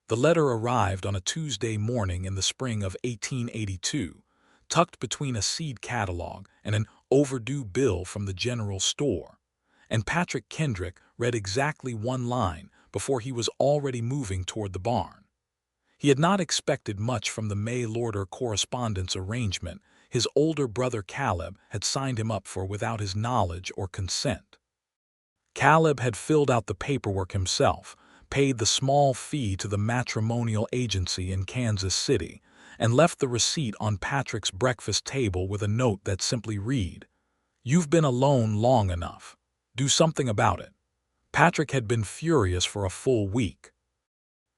The letter arrived on a Tuesday morning in the spring of 1882, tucked between a seed catalog and an overdue bill from the general store. And Patrick Kendrick read exactly one line before he was already moving toward the barn. He had not expected much from the mail-order correspondence arrangement his older brother Caleb had signed him up for without his knowledge or consent. Caleb had filled out the paperwork himself, paid the small fee to the matrimonial agency in Kansas City, and left the receipt on Patrick's breakfast table with a note that simply read, "You've been alone long enough. Do something about it." Patrick had been furious for a full week.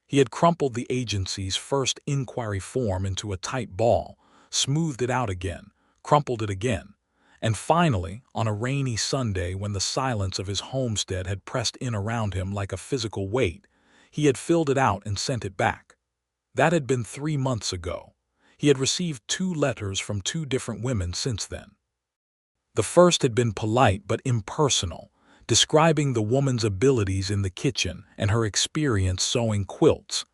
He had crumpled the agency's first inquiry form into a tight ball, smoothed it out again, crumpled it again, and finally, on a rainy Sunday when the silence of his homestead had pressed in around him like a physical weight, he had filled it out and sent it back. That had been 3 months ago. He had received 2 letters from 2 different women since then. The first had been polite but impersonal, describing the woman's abilities in the kitchen and her experience sewing quilts,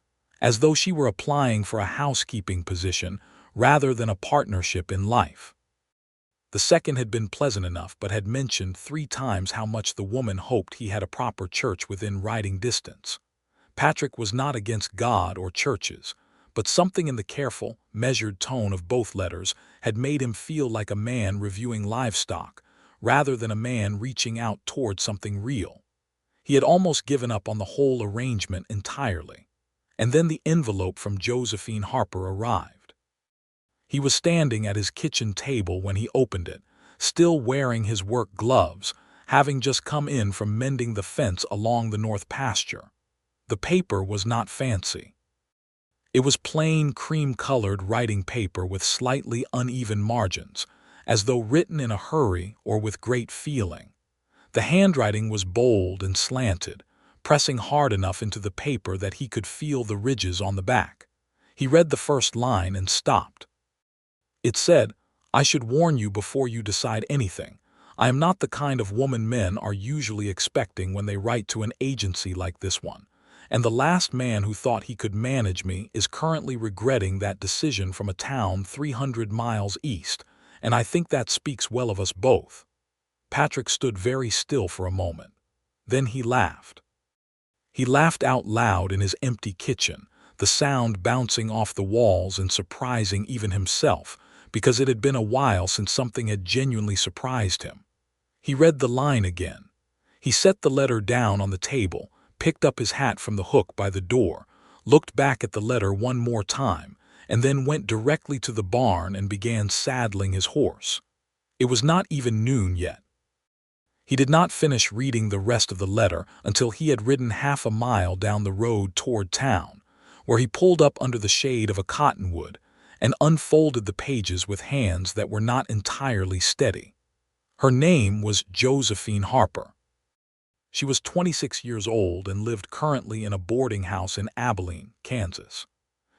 as though she were applying for a housekeeping position rather than a partnership in life. The second had been pleasant enough but had mentioned 3 times how much the woman hoped he had a proper church within riding distance. Patrick was not against God or churches, but something in the careful, measured tone of both letters had made him feel like a man reviewing livestock, rather than a man reaching out toward something real. He had almost given up on the whole arrangement entirely. And then the envelope from Josephine Harper arrived. He was standing at his kitchen table when he opened it, still wearing his work gloves, having just come in from mending the fence along the north pasture. The paper was not fancy. It was plain cream-colored writing paper with slightly uneven margins, as though written in a hurry or with great feeling. The handwriting was bold and slanted, pressing hard enough into the paper that he could feel the ridges on the back. He read the first line and stopped. It said, "I should warn you before you decide anything. I am not the kind of woman men are usually expecting when they write to an agency like this one. And the last man who thought he could manage me is currently regretting that decision from a town 300 miles east, and I think that speaks well of us both." Patrick stood very still for a moment. Then he laughed. He laughed out loud in his empty kitchen, the sound bouncing off the walls and surprising even himself, because it had been a while since something had genuinely surprised him. He read the line again. He set the letter down on the table, picked up his hat from the hook by the door, looked back at the letter one more time, and then went directly to the barn and began saddling his horse. It was not even noon yet. He did not finish reading the rest of the letter until he had ridden half a mile down the road toward town, where he pulled up under the shade of a cottonwood and unfolded the pages with hands that were not entirely steady. Her name was Josephine Harper. She was 26 years old and lived currently in a boarding house in Abilene, Kansas.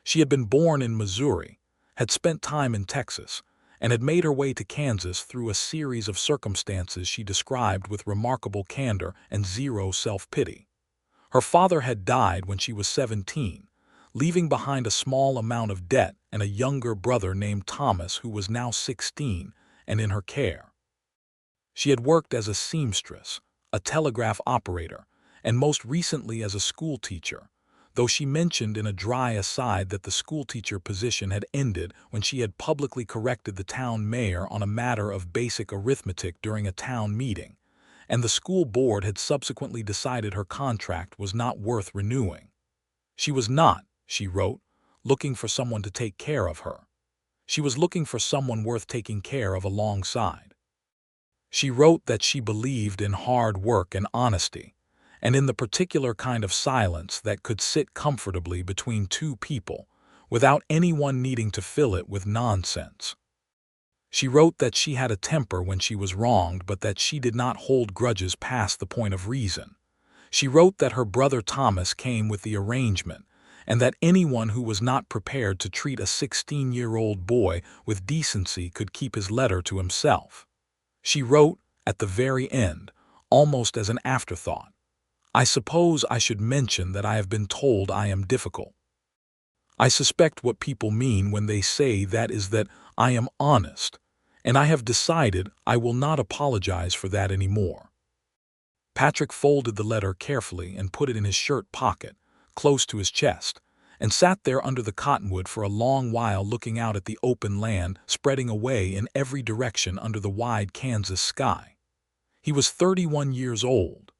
She had been born in Missouri, had spent time in Texas, and had made her way to Kansas through a series of circumstances she described with remarkable candor and zero self-pity. Her father had died when she was 17, leaving behind a small amount of debt and a younger brother named Thomas who was now 16 and in her care. She had worked as a seamstress, a telegraph operator, and most recently as a schoolteacher, though she mentioned in a dry aside that the schoolteacher position had ended when she had publicly corrected the town mayor on a matter of basic arithmetic during a town meeting, and the school board had subsequently decided her contract was not worth renewing. She was not, she wrote, looking for someone to take care of her. She was looking for someone worth taking care of alongside. She wrote that she believed in hard work and honesty, and in the particular kind of silence that could sit comfortably between 2 people without anyone needing to fill it with nonsense. She wrote that she had a temper when she was wronged, but that she did not hold grudges past the point of reason. She wrote that her brother Thomas came with the arrangement, and that anyone who was not prepared to treat a 16-year-old boy with decency could keep his letter to himself. She wrote, at the very end, almost as an afterthought, "I suppose I should mention that I have been told I am difficult. I suspect what people mean when they say that is that I am honest, and I have decided I will not apologize for that anymore." Patrick folded the letter carefully and put it in his shirt pocket, close to his chest, and sat there under the cottonwood for a long while looking out at the open land spreading away in every direction under the wide Kansas sky. He was 31 years old.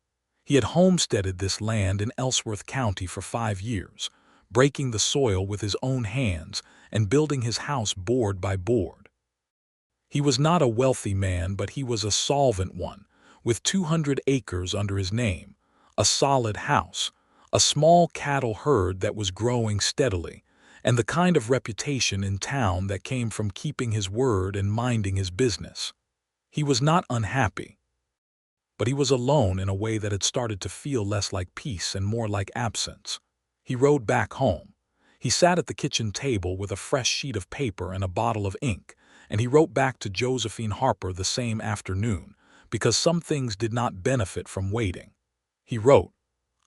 He had homesteaded this land in Ellsworth County for 5 years, breaking the soil with his own hands and building his house board by board. He was not a wealthy man, but he was a solvent one, with 200 acres under his name, a solid house, a small cattle herd that was growing steadily, and the kind of reputation in town that came from keeping his word and minding his business. He was not unhappy, but he was alone in a way that had started to feel less like peace and more like absence. He rode back home. He sat at the kitchen table with a fresh sheet of paper and a bottle of ink, and he wrote back to Josephine Harper the same afternoon, because some things did not benefit from waiting. He wrote,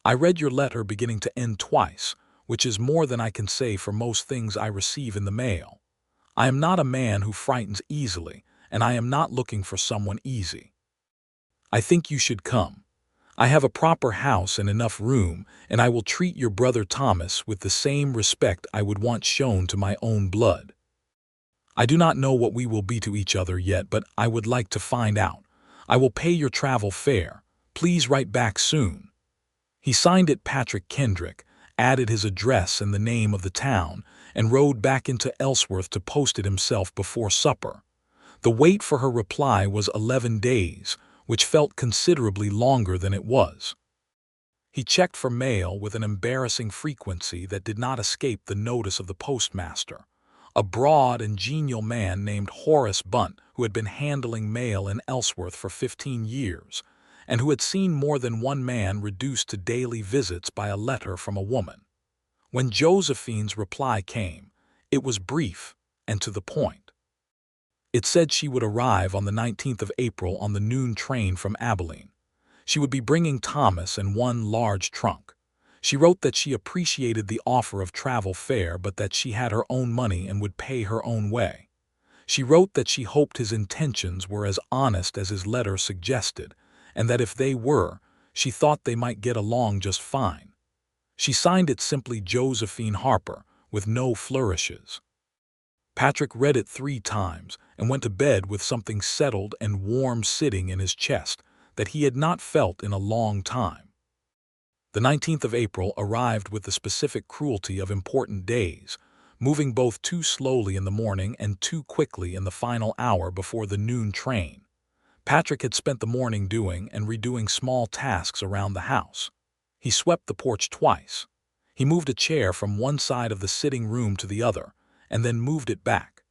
"I read your letter beginning to end twice, which is more than I can say for most things I receive in the mail. I am not a man who frightens easily, and I am not looking for someone easy. I think you should come. I have a proper house and enough room, and I will treat your brother Thomas with the same respect I would want shown to my own blood. I do not know what we will be to each other yet, but I would like to find out. I will pay your travel fare. Please write back soon." He signed it Patrick Kendrick, added his address and the name of the town, and rode back into Ellsworth to post it himself before supper. The wait for her reply was 11 days, which felt considerably longer than it was. He checked for mail with an embarrassing frequency that did not escape the notice of the postmaster, a broad and genial man named Horace Bunt, who had been handling mail in Ellsworth for 15 years, and who had seen more than one man reduced to daily visits by a letter from a woman. When Josephine's reply came, it was brief and to the point. It said she would arrive on the 19th of April on the noon train from Abilene. She would be bringing Thomas and one large trunk. She wrote that she appreciated the offer of travel fare, but that she had her own money and would pay her own way. She wrote that she hoped his intentions were as honest as his letter suggested, and that if they were, she thought they might get along just fine. She signed it simply Josephine Harper, with no flourishes. Patrick read it 3 times and went to bed with something settled and warm sitting in his chest that he had not felt in a long time. The 19th of April arrived with the specific cruelty of important days, moving both too slowly in the morning and too quickly in the final hour before the noon train. Patrick had spent the morning doing and redoing small tasks around the house. He swept the porch twice. He moved a chair from one side of the sitting room to the other, and then moved it back.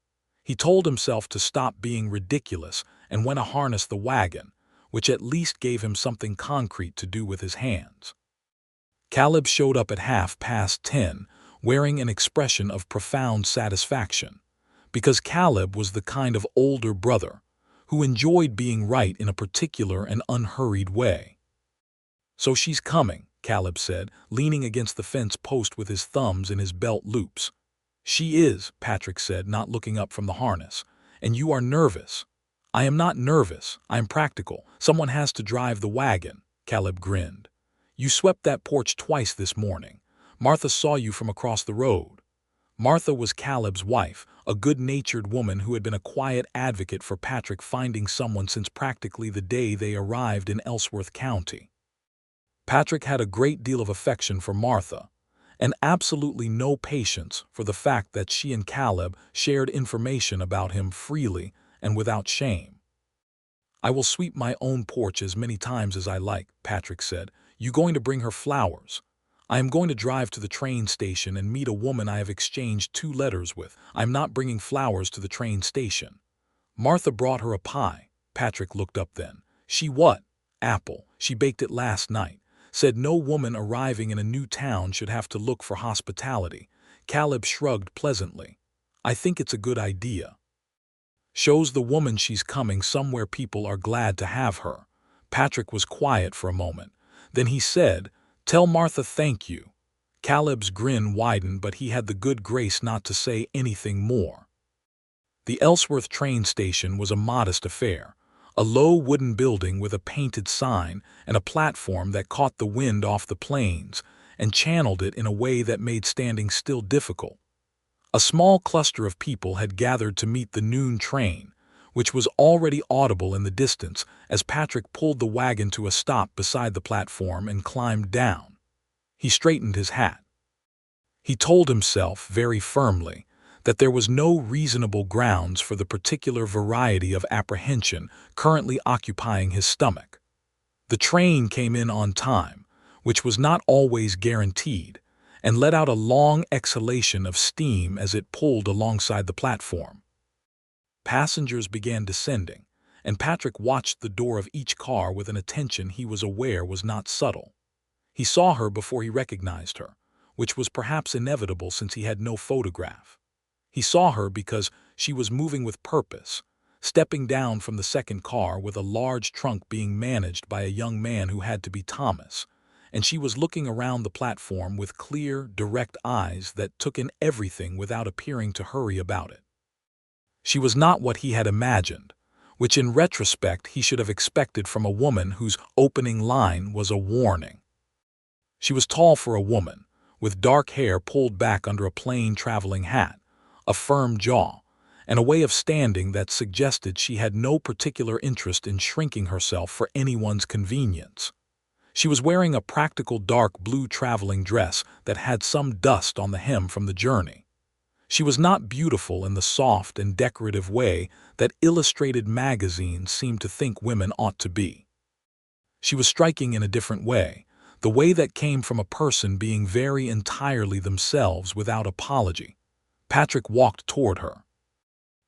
He told himself to stop being ridiculous and went to harness the wagon, which at least gave him something concrete to do with his hands. Caleb showed up at 10:30, wearing an expression of profound satisfaction, because Caleb was the kind of older brother who enjoyed being right in a particular and unhurried way. "So she's coming," Caleb said, leaning against the fence post with his thumbs in his belt loops. "She is," Patrick said, not looking up from the harness. "And you are nervous." "I am not nervous. I am practical. Someone has to drive the wagon," Caleb grinned. "You swept that porch twice this morning. Martha saw you from across the road." Martha was Caleb's wife, a good-natured woman who had been a quiet advocate for Patrick finding someone since practically the day they arrived in Ellsworth County. Patrick had a great deal of affection for Martha, and absolutely no patience for the fact that she and Caleb shared information about him freely and without shame. "I will sweep my own porch as many times as I like," Patrick said. "You going to bring her flowers?" "I am going to drive to the train station and meet a woman I have exchanged 2 letters with. I am not bringing flowers to the train station." "Martha brought her a pie." Patrick looked up then. "She what?" "Apple. She baked it last night. Said no woman arriving in a new town should have to look for hospitality." Caleb shrugged pleasantly. "I think it's a good idea. Shows the woman she's coming somewhere people are glad to have her." Patrick was quiet for a moment. Then he said, "Tell Martha thank you." Caleb's grin widened, but he had the good grace not to say anything more. The Ellsworth train station was a modest affair, a low wooden building with a painted sign and a platform that caught the wind off the planes and channeled it in a way that made standing still difficult. A small cluster of people had gathered to meet the noon train, which was already audible in the distance as Patrick pulled the wagon to a stop beside the platform and climbed down. He straightened his hat. He told himself very firmly that there was no reasonable grounds for the particular variety of apprehension currently occupying his stomach. The train came in on time, which was not always guaranteed, and let out a long exhalation of steam as it pulled alongside the platform. Passengers began descending, and Patrick watched the door of each car with an attention he was aware was not subtle. He saw her before he recognized her, which was perhaps inevitable since he had no photograph. He saw her because she was moving with purpose, stepping down from the second car with a large trunk being managed by a young man who had to be Thomas, and she was looking around the platform with clear, direct eyes that took in everything without appearing to hurry about it. She was not what he had imagined, which in retrospect he should have expected from a woman whose opening line was a warning. She was tall for a woman, with dark hair pulled back under a plain traveling hat, a firm jaw, and a way of standing that suggested she had no particular interest in shrinking herself for anyone's convenience. She was wearing a practical dark blue traveling dress that had some dust on the hem from the journey. She was not beautiful in the soft and decorative way that illustrated magazines seem to think women ought to be. She was striking in a different way, the way that came from a person being very entirely themselves without apology. Patrick walked toward her.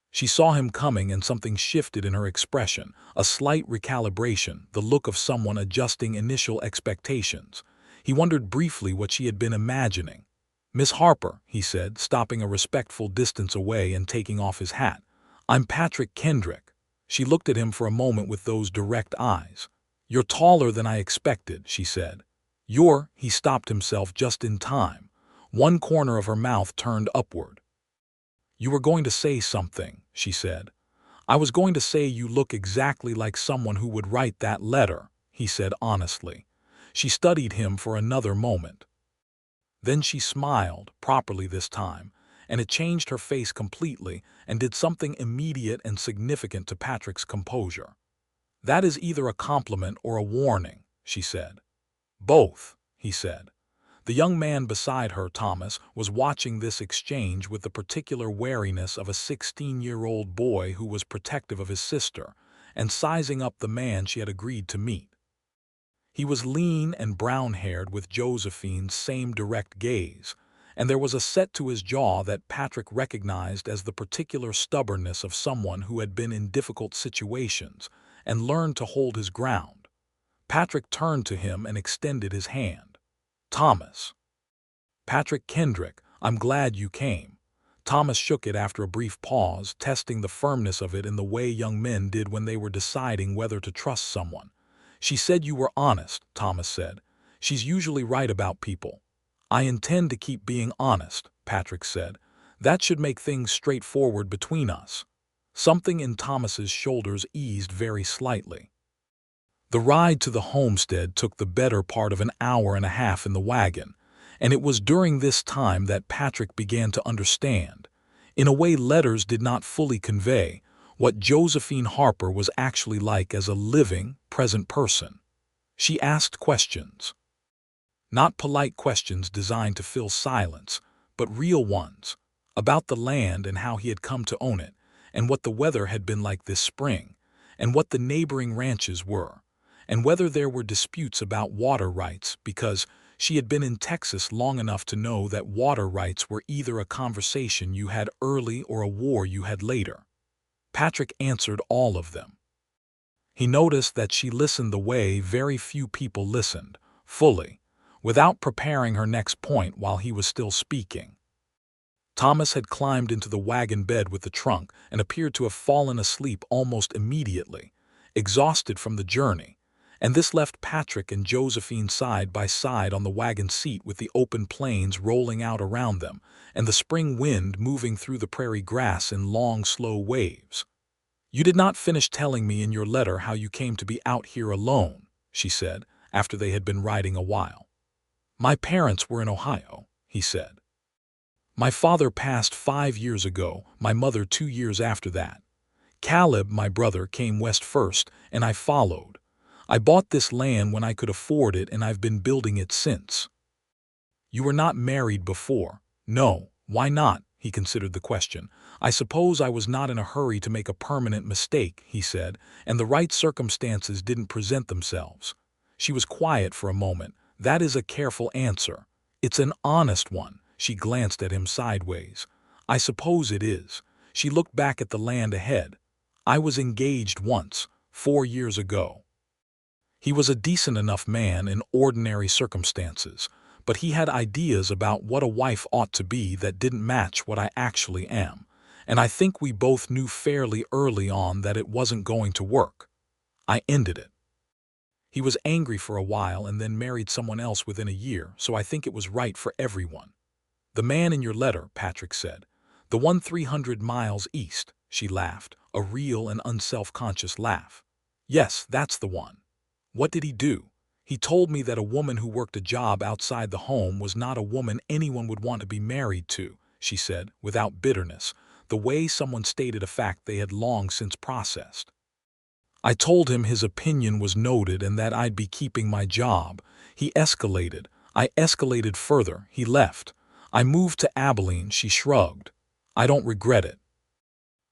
She saw him coming and something shifted in her expression, a slight recalibration, the look of someone adjusting initial expectations. He wondered briefly what she had been imagining. "Miss Harper," he said, stopping a respectful distance away and taking off his hat. "I'm Patrick Kendrick." She looked at him for a moment with those direct eyes. "You're taller than I expected," she said. He stopped himself just in time. One corner of her mouth turned upward. "You were going to say something," she said. "I was going to say you look exactly like someone who would write that letter," he said honestly. She studied him for another moment. Then she smiled, properly this time, and it changed her face completely and did something immediate and significant to Patrick's composure. "That is either a compliment or a warning," she said. "Both," he said. The young man beside her, Thomas, was watching this exchange with the particular wariness of a 16-year-old boy who was protective of his sister and sizing up the man she had agreed to meet. He was lean and brown-haired with Josephine's same direct gaze, and there was a set to his jaw that Patrick recognized as the particular stubbornness of someone who had been in difficult situations and learned to hold his ground. Patrick turned to him and extended his hand. "Thomas." "Patrick Kendrick, I'm glad you came." Thomas shook it after a brief pause, testing the firmness of it in the way young men did when they were deciding whether to trust someone. "She said you were honest," Thomas said. "She's usually right about people." "I intend to keep being honest," Patrick said. "That should make things straightforward between us." Something in Thomas's shoulders eased very slightly. The ride to the homestead took the better part of an hour and a half in the wagon, and it was during this time that Patrick began to understand, in a way letters did not fully convey, what Josephine Harper was actually like as a living, present person. She asked questions. Not polite questions designed to fill silence, but real ones, about the land and how he had come to own it, and what the weather had been like this spring, and what the neighboring ranches were, and whether there were disputes about water rights, because she had been in Texas long enough to know that water rights were either a conversation you had early or a war you had later. Patrick answered all of them. He noticed that she listened the way very few people listened, fully, without preparing her next point while he was still speaking. Thomas had climbed into the wagon bed with the trunk and appeared to have fallen asleep almost immediately, exhausted from the journey, and this left Patrick and Josephine side by side on the wagon seat with the open plains rolling out around them and the spring wind moving through the prairie grass in long, slow waves. "You did not finish telling me in your letter how you came to be out here alone," she said, after they had been riding a while. "My parents were in Ohio," he said. "My father passed 5 years ago, my mother 2 years after that. Caleb, my brother, came west first, and I followed. I bought this land when I could afford it, and I've been building it since." "You were not married before?" "No. Why not?" He considered the question. "I suppose I was not in a hurry to make a permanent mistake," he said, "and the right circumstances didn't present themselves." She was quiet for a moment. "That is a careful answer. It's an honest one." She glanced at him sideways. "I suppose it is." She looked back at the land ahead. "I was engaged once, 4 years ago." He was a decent enough man in ordinary circumstances, but he had ideas about what a wife ought to be that didn't match what I actually am, and I think we both knew fairly early on that it wasn't going to work. I ended it. He was angry for a while and then married someone else within a year, so I think it was right for everyone. "The man in your letter," Patrick said. "The one 300 miles east," she laughed, a real and unself-conscious laugh. "Yes, that's the one." "What did he do?" "He told me that a woman who worked a job outside the home was not a woman anyone would want to be married to," she said, without bitterness, the way someone stated a fact they had long since processed. "I told him his opinion was noted and that I'd be keeping my job. He escalated. I escalated further. He left. I moved to Abilene," she shrugged. "I don't regret it.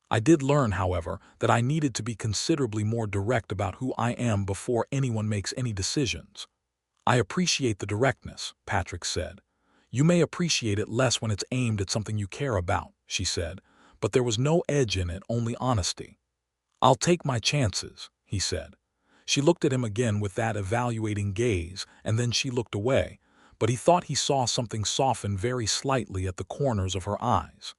I did learn, however, that I needed to be considerably more direct about who I am before anyone makes any decisions." "I appreciate the directness," Patrick said. "You may appreciate it less when it's aimed at something you care about," she said, but there was no edge in it, only honesty. "I'll take my chances," he said. She looked at him again with that evaluating gaze, and then she looked away, but he thought he saw something soften very slightly at the corners of her eyes.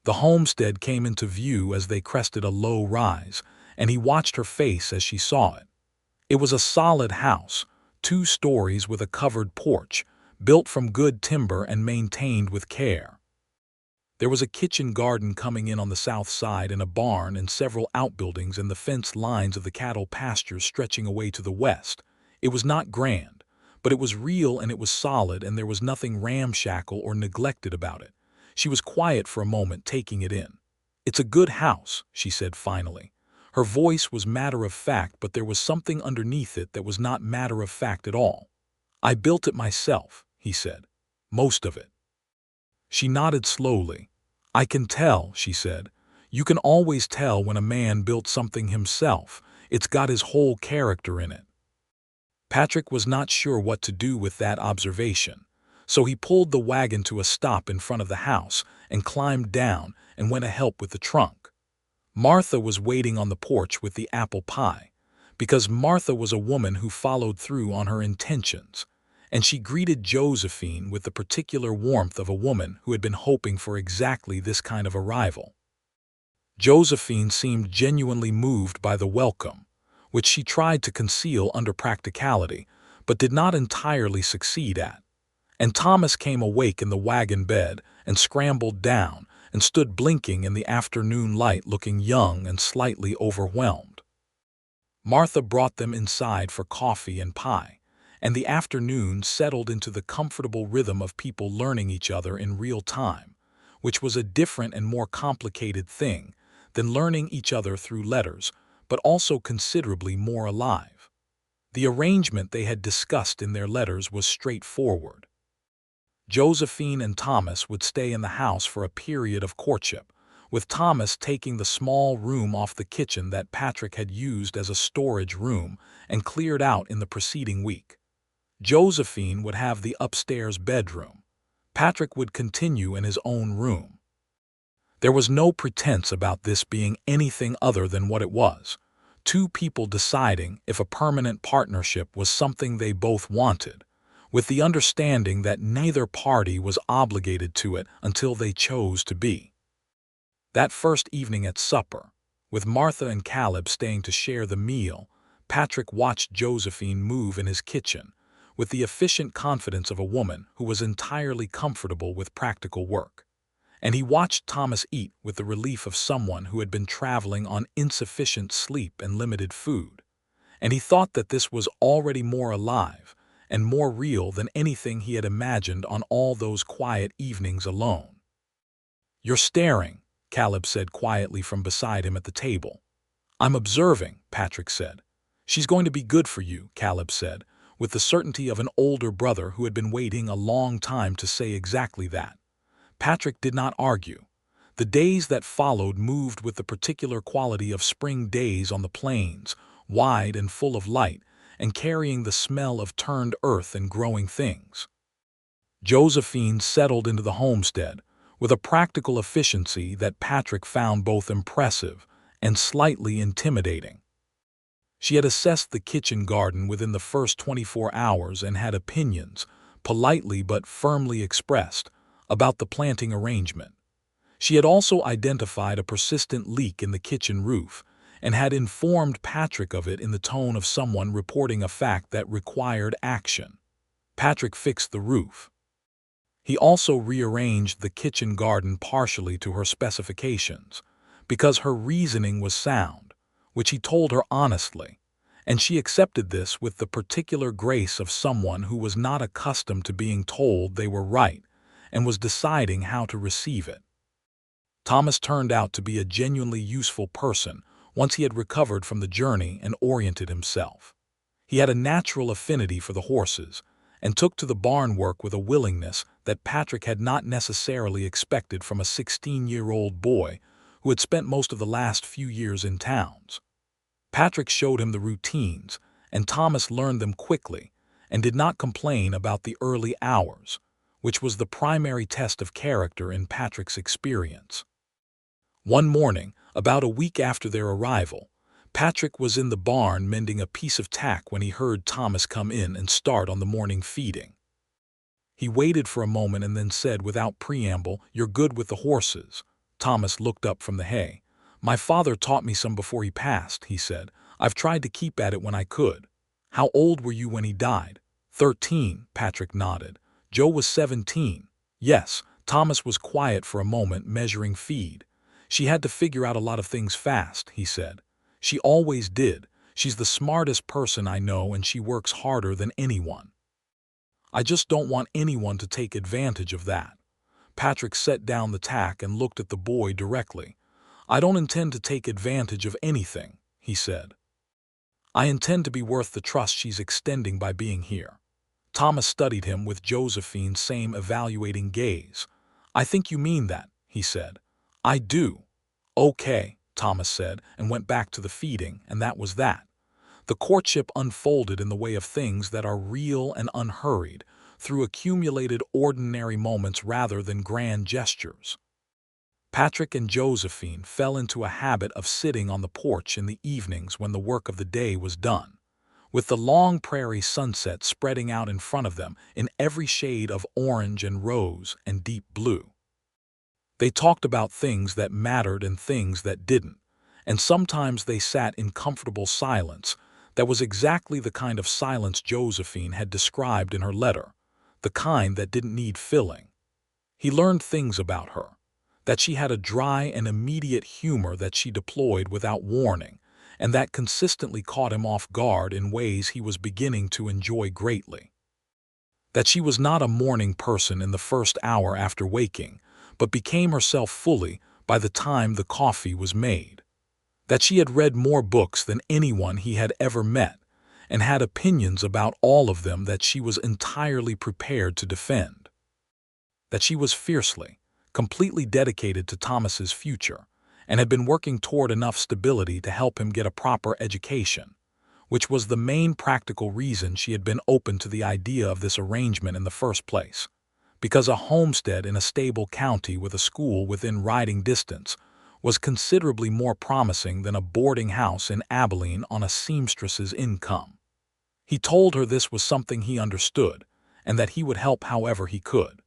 The homestead came into view as they crested a low rise, and he watched her face as she saw it. It was a solid house, 2 stories with a covered porch, built from good timber and maintained with care. There was a kitchen garden coming in on the south side and a barn and several outbuildings and the fenced lines of the cattle pastures stretching away to the west. It was not grand, but it was real and it was solid, and there was nothing ramshackle or neglected about it. She was quiet for a moment, taking it in. "It's a good house," she said finally. Her voice was matter-of-fact, but there was something underneath it that was not matter-of-fact at all. "I built it myself," he said. "Most of it." She nodded slowly. "I can tell," she said. "You can always tell when a man built something himself. It's got his whole character in it." Patrick was not sure what to do with that observation, so he pulled the wagon to a stop in front of the house and climbed down and went to help with the trunk. Martha was waiting on the porch with the apple pie, because Martha was a woman who followed through on her intentions, and she greeted Josephine with the particular warmth of a woman who had been hoping for exactly this kind of arrival. Josephine seemed genuinely moved by the welcome, which she tried to conceal under practicality, but did not entirely succeed at. And Thomas came awake in the wagon bed and scrambled down and stood blinking in the afternoon light, looking young and slightly overwhelmed. Martha brought them inside for coffee and pie, and the afternoon settled into the comfortable rhythm of people learning each other in real time, which was a different and more complicated thing than learning each other through letters, but also considerably more alive. The arrangement they had discussed in their letters was straightforward. Josephine and Thomas would stay in the house for a period of courtship, with Thomas taking the small room off the kitchen that Patrick had used as a storage room and cleared out in the preceding week. Josephine would have the upstairs bedroom. Patrick would continue in his own room. There was no pretense about this being anything other than what it was: 2 people deciding if a permanent partnership was something they both wanted, with the understanding that neither party was obligated to it until they chose to be. That first evening at supper, with Martha and Caleb staying to share the meal, Patrick watched Josephine move in his kitchen, with the efficient confidence of a woman who was entirely comfortable with practical work. And he watched Thomas eat with the relief of someone who had been traveling on insufficient sleep and limited food. And he thought that this was already more alive and more real than anything he had imagined on all those quiet evenings alone. "You're staring," Caleb said quietly from beside him at the table. "I'm observing," Patrick said. "She's going to be good for you," Caleb said, with the certainty of an older brother who had been waiting a long time to say exactly that. Patrick did not argue. The days that followed moved with the particular quality of spring days on the plains, wide and full of light, and carrying the smell of turned earth and growing things. Josephine settled into the homestead with a practical efficiency that Patrick found both impressive and slightly intimidating. She had assessed the kitchen garden within the first 24 hours and had opinions, politely but firmly expressed, about the planting arrangement. She had also identified a persistent leak in the kitchen roof and had informed Patrick of it in the tone of someone reporting a fact that required action. Patrick fixed the roof. He also rearranged the kitchen garden partially to her specifications, because her reasoning was sound, which he told her honestly, and she accepted this with the particular grace of someone who was not accustomed to being told they were right and was deciding how to receive it. Thomas turned out to be a genuinely useful person once he had recovered from the journey and oriented himself. He had a natural affinity for the horses and took to the barn work with a willingness that Patrick had not necessarily expected from a 16-year-old boy who had spent most of the last few years in towns. Patrick showed him the routines, and Thomas learned them quickly and did not complain about the early hours, which was the primary test of character in Patrick's experience. One morning, about a week after their arrival, Patrick was in the barn mending a piece of tack when he heard Thomas come in and start on the morning feeding. He waited for a moment and then said without preamble, "You're good with the horses." Thomas looked up from the hay. "My father taught me some before he passed," he said. "I've tried to keep at it when I could." "How old were you when he died?" 13, Patrick nodded. "Joe was 17. Yes." Thomas was quiet for a moment, measuring feed. "She had to figure out a lot of things fast," he said. "She always did. She's the smartest person I know and she works harder than anyone. I just don't want anyone to take advantage of that." Patrick set down the tack and looked at the boy directly. "I don't intend to take advantage of anything," he said. "I intend to be worth the trust she's extending by being here." Thomas studied him with Josephine's same evaluating gaze. "I think you mean that," he said. "I do." "Okay," Thomas said, and went back to the feeding, and that was that. The courtship unfolded in the way of things that are real and unhurried, through accumulated ordinary moments rather than grand gestures. Patrick and Josephine fell into a habit of sitting on the porch in the evenings when the work of the day was done, with the long prairie sunset spreading out in front of them in every shade of orange and rose and deep blue. They talked about things that mattered and things that didn't, and sometimes they sat in comfortable silence that was exactly the kind of silence Josephine had described in her letter, the kind that didn't need filling. He learned things about her, that she had a dry and immediate humor that she deployed without warning, and that consistently caught him off guard in ways he was beginning to enjoy greatly. That she was not a morning person in the first hour after waking, but became herself fully by the time the coffee was made. That she had read more books than anyone he had ever met, and had opinions about all of them that she was entirely prepared to defend. That she was fiercely, completely dedicated to Thomas's future, and had been working toward enough stability to help him get a proper education, which was the main practical reason she had been open to the idea of this arrangement in the first place. Because a homestead in a stable county with a school within riding distance was considerably more promising than a boarding house in Abilene on a seamstress's income. He told her this was something he understood, and that he would help however he could.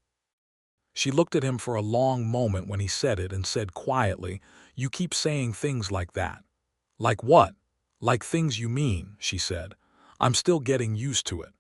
She looked at him for a long moment when he said it and said quietly, "You keep saying things like that." "Like what?" Like things you mean, she said. I'm still getting used to it.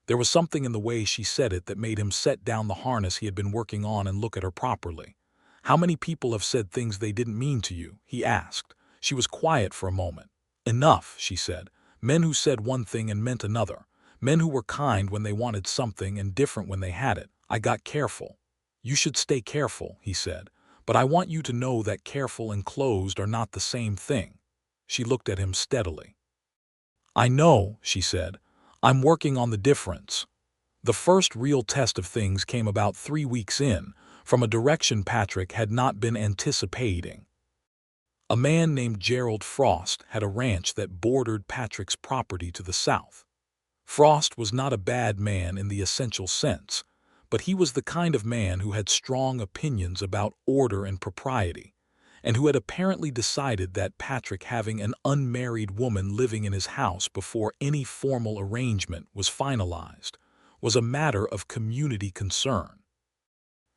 There was something in the way she said it that made him set down the harness he had been working on and look at her properly. How many people have said things they didn't mean to you? He asked. She was quiet for a moment. Enough, she said. Men who said one thing and meant another. Men who were kind when they wanted something and different when they had it. I got careful. You should stay careful, he said. But I want you to know that careful and closed are not the same thing. She looked at him steadily. I know, she said. I'm working on the difference. The first real test of things came about 3 weeks in, from a direction Patrick had not been anticipating. A man named Gerald Frost had a ranch that bordered Patrick's property to the south. Frost was not a bad man in the essential sense, but he was the kind of man who had strong opinions about order and propriety, and who had apparently decided that Patrick having an unmarried woman living in his house before any formal arrangement was finalized was a matter of community concern.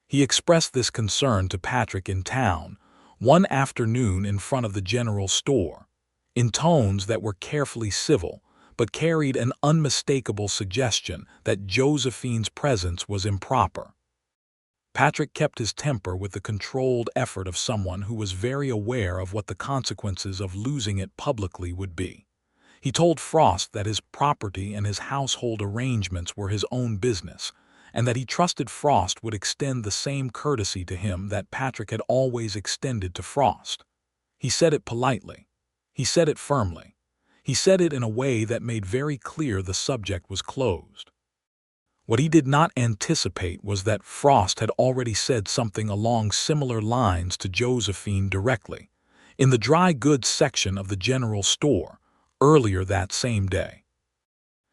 He expressed this concern to Patrick in town one afternoon in front of the general store, in tones that were carefully civil, but carried an unmistakable suggestion that Josephine's presence was improper. Patrick kept his temper with the controlled effort of someone who was very aware of what the consequences of losing it publicly would be. He told Frost that his property and his household arrangements were his own business, and that he trusted Frost would extend the same courtesy to him that Patrick had always extended to Frost. He said it politely. He said it firmly. He said it in a way that made very clear the subject was closed. What he did not anticipate was that Frost had already said something along similar lines to Josephine directly, in the dry goods section of the general store, earlier that same day.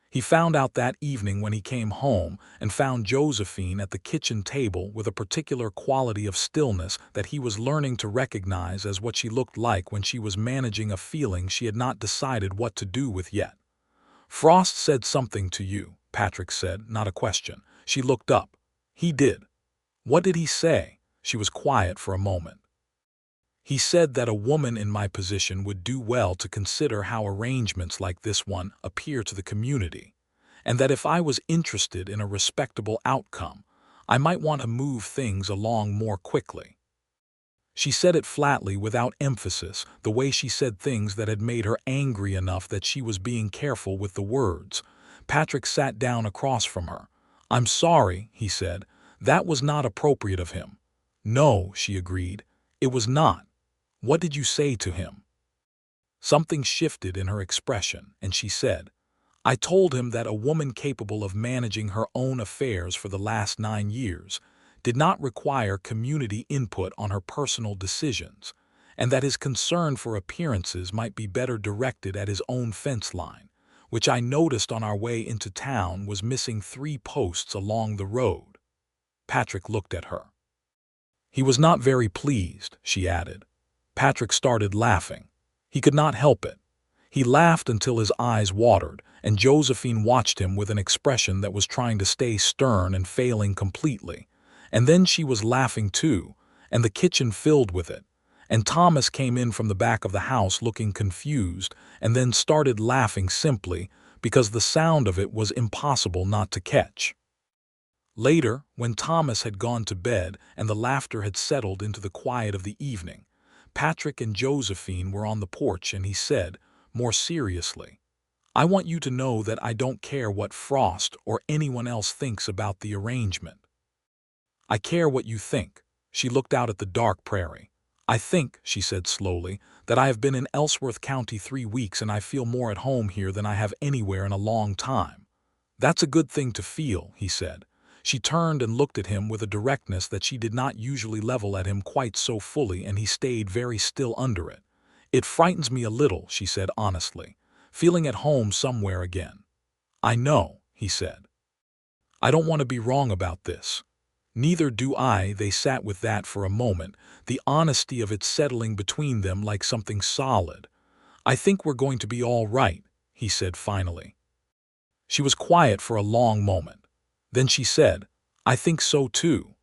He found out that evening when he came home and found Josephine at the kitchen table with a particular quality of stillness that he was learning to recognize as what she looked like when she was managing a feeling she had not decided what to do with yet. Frost said something to you, Patrick said, not a question. She looked up. He did. What did he say? She was quiet for a moment. He said that a woman in my position would do well to consider how arrangements like this one appear to the community, and that if I was interested in a respectable outcome, I might want to move things along more quickly. She said it flatly without emphasis, the way she said things that had made her angry enough that she was being careful with the words. Patrick sat down across from her. I'm sorry, he said. That was not appropriate of him. No, she agreed. It was not. What did you say to him? Something shifted in her expression, and she said, I told him that a woman capable of managing her own affairs for the last 9 years did not require community input on her personal decisions, and that his concern for appearances might be better directed at his own fence line, which I noticed on our way into town was missing 3 posts along the road. Patrick looked at her. He was not very pleased, she added. Patrick started laughing. He could not help it. He laughed until his eyes watered, and Josephine watched him with an expression that was trying to stay stern and failing completely. And then she was laughing too, and the kitchen filled with it. And Thomas came in from the back of the house looking confused, and then started laughing simply because the sound of it was impossible not to catch. Later, when Thomas had gone to bed and the laughter had settled into the quiet of the evening, Patrick and Josephine were on the porch, and he said, more seriously, I want you to know that I don't care what Frost or anyone else thinks about the arrangement. I care what you think. She looked out at the dark prairie. I think, she said slowly, that I have been in Ellsworth County 3 weeks and I feel more at home here than I have anywhere in a long time. That's a good thing to feel, he said. She turned and looked at him with a directness that she did not usually level at him quite so fully, and he stayed very still under it. It frightens me a little, she said honestly, feeling at home somewhere again. I know, he said. I don't want to be wrong about this. Neither do I. They sat with that for a moment, the honesty of it settling between them like something solid. I think we're going to be all right, he said finally. She was quiet for a long moment. Then she said, I think so too.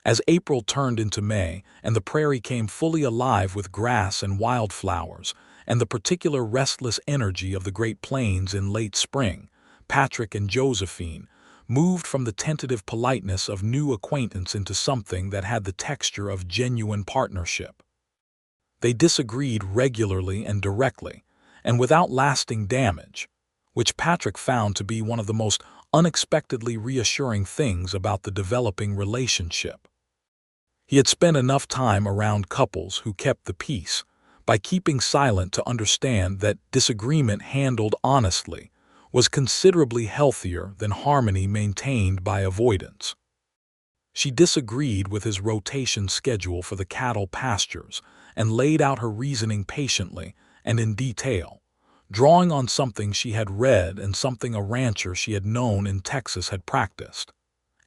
As April turned into May and the prairie came fully alive with grass and wildflowers, and the particular restless energy of the Great Plains in late spring, Patrick and Josephine moved from the tentative politeness of new acquaintance into something that had the texture of genuine partnership. They disagreed regularly and directly, and without lasting damage, which Patrick found to be one of the most unexpectedly reassuring things about the developing relationship. He had spent enough time around couples who kept the peace by keeping silent to understand that disagreement handled honestly was considerably healthier than harmony maintained by avoidance. She disagreed with his rotation schedule for the cattle pastures and laid out her reasoning patiently and in detail, drawing on something she had read and something a rancher she had known in Texas had practiced.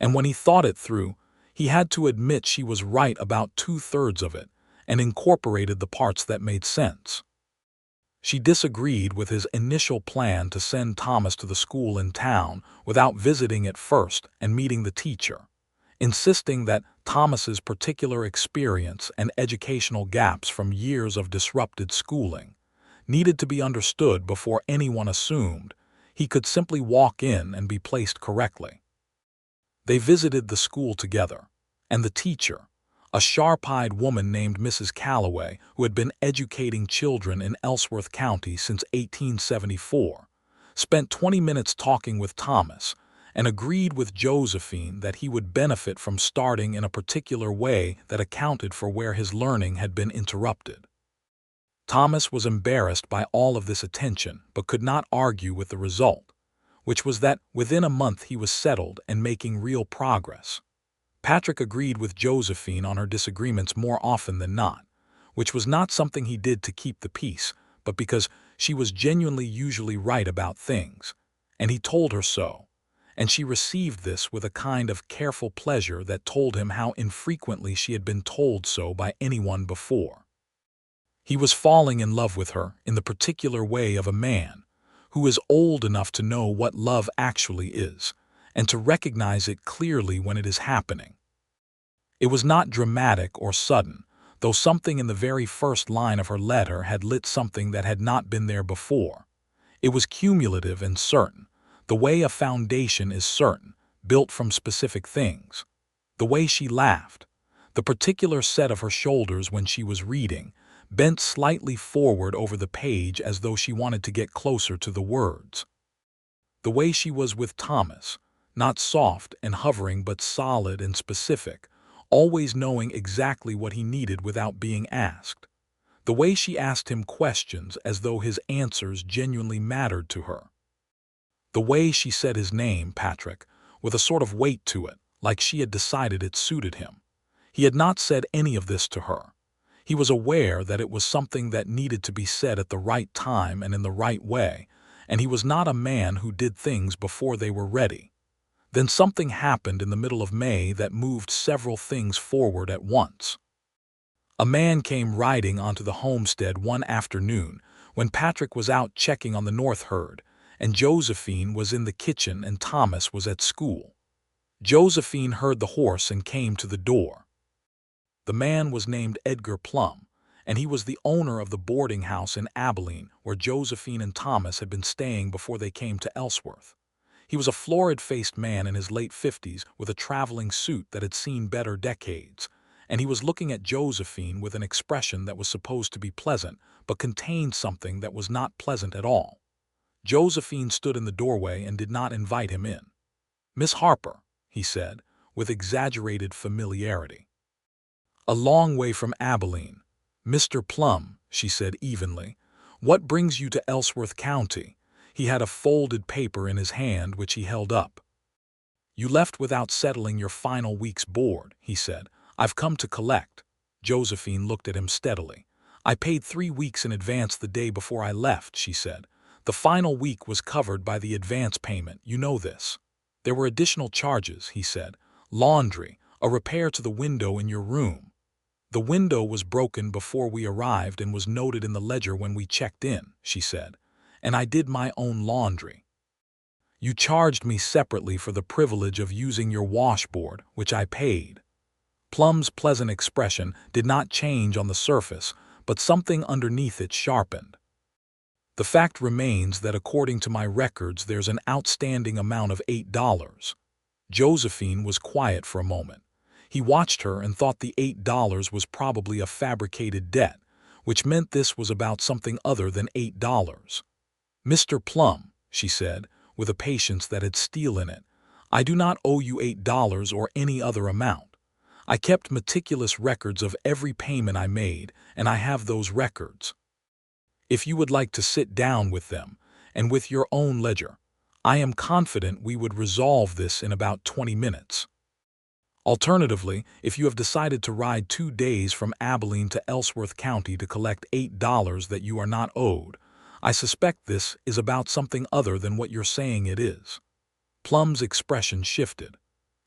And when he thought it through, he had to admit she was right about 2/3 of it and incorporated the parts that made sense. She disagreed with his initial plan to send Thomas to the school in town without visiting it first and meeting the teacher, insisting that Thomas's particular experience and educational gaps from years of disrupted schooling needed to be understood before anyone assumed he could simply walk in and be placed correctly. They visited the school together, and the teacher, a sharp-eyed woman named Mrs. Calloway who had been educating children in Ellsworth County since 1874, spent 20 minutes talking with Thomas and agreed with Josephine that he would benefit from starting in a particular way that accounted for where his learning had been interrupted. Thomas was embarrassed by all of this attention but could not argue with the result, which was that within a month he was settled and making real progress. Patrick agreed with Josephine on her disagreements more often than not, which was not something he did to keep the peace, but because she was genuinely usually right about things, and he told her so, and she received this with a kind of careful pleasure that told him how infrequently she had been told so by anyone before. He was falling in love with her in the particular way of a man who is old enough to know what love actually is, and to recognize it clearly when it is happening. It was not dramatic or sudden, though something in the very first line of her letter had lit something that had not been there before. It was cumulative and certain, the way a foundation is certain, built from specific things. The way she laughed, the particular set of her shoulders when she was reading, bent slightly forward over the page as though she wanted to get closer to the words. The way she was with Thomas, not soft and hovering but solid and specific, always knowing exactly what he needed without being asked. The way she asked him questions as though his answers genuinely mattered to her. The way she said his name, Patrick, with a sort of weight to it, like she had decided it suited him. He had not said any of this to her. He was aware that it was something that needed to be said at the right time and in the right way, and he was not a man who did things before they were ready. Then something happened in the middle of May that moved several things forward at once. A man came riding onto the homestead one afternoon when Patrick was out checking on the north herd, and Josephine was in the kitchen and Thomas was at school. Josephine heard the horse and came to the door. The man was named Edgar Plum, and he was the owner of the boarding house in Abilene where Josephine and Thomas had been staying before they came to Ellsworth. He was a florid-faced man in his late 50s with a traveling suit that had seen better decades, and he was looking at Josephine with an expression that was supposed to be pleasant but contained something that was not pleasant at all. Josephine stood in the doorway and did not invite him in. "Miss Harper," he said, with exaggerated familiarity. "A long way from Abilene. Mr. Plum," she said evenly. "What brings you to Ellsworth County?" He had a folded paper in his hand which he held up. "You left without settling your final week's board," he said. "I've come to collect." Josephine looked at him steadily. "I paid 3 weeks in advance the day before I left," she said. "The final week was covered by the advance payment, you know this." "There were additional charges," he said. "Laundry, a repair to the window in your room." "The window was broken before we arrived and was noted in the ledger when we checked in," she said. "And I did my own laundry." "You charged me separately for the privilege of using your washboard, which I paid." Plum's pleasant expression did not change on the surface, but something underneath it sharpened. The fact remains that according to my records there's an outstanding amount of $8. Josephine was quiet for a moment. He watched her and thought the $8 was probably a fabricated debt, which meant this was about something other than $8. "Mr. Plum," she said, with a patience that had steel in it, "I do not owe you $8 or any other amount. I kept meticulous records of every payment I made, and I have those records. If you would like to sit down with them, and with your own ledger, I am confident we would resolve this in about 20 minutes. Alternatively, if you have decided to ride 2 days from Abilene to Ellsworth County to collect $8 that you are not owed, I suspect this is about something other than what you're saying it is." Plum's expression shifted.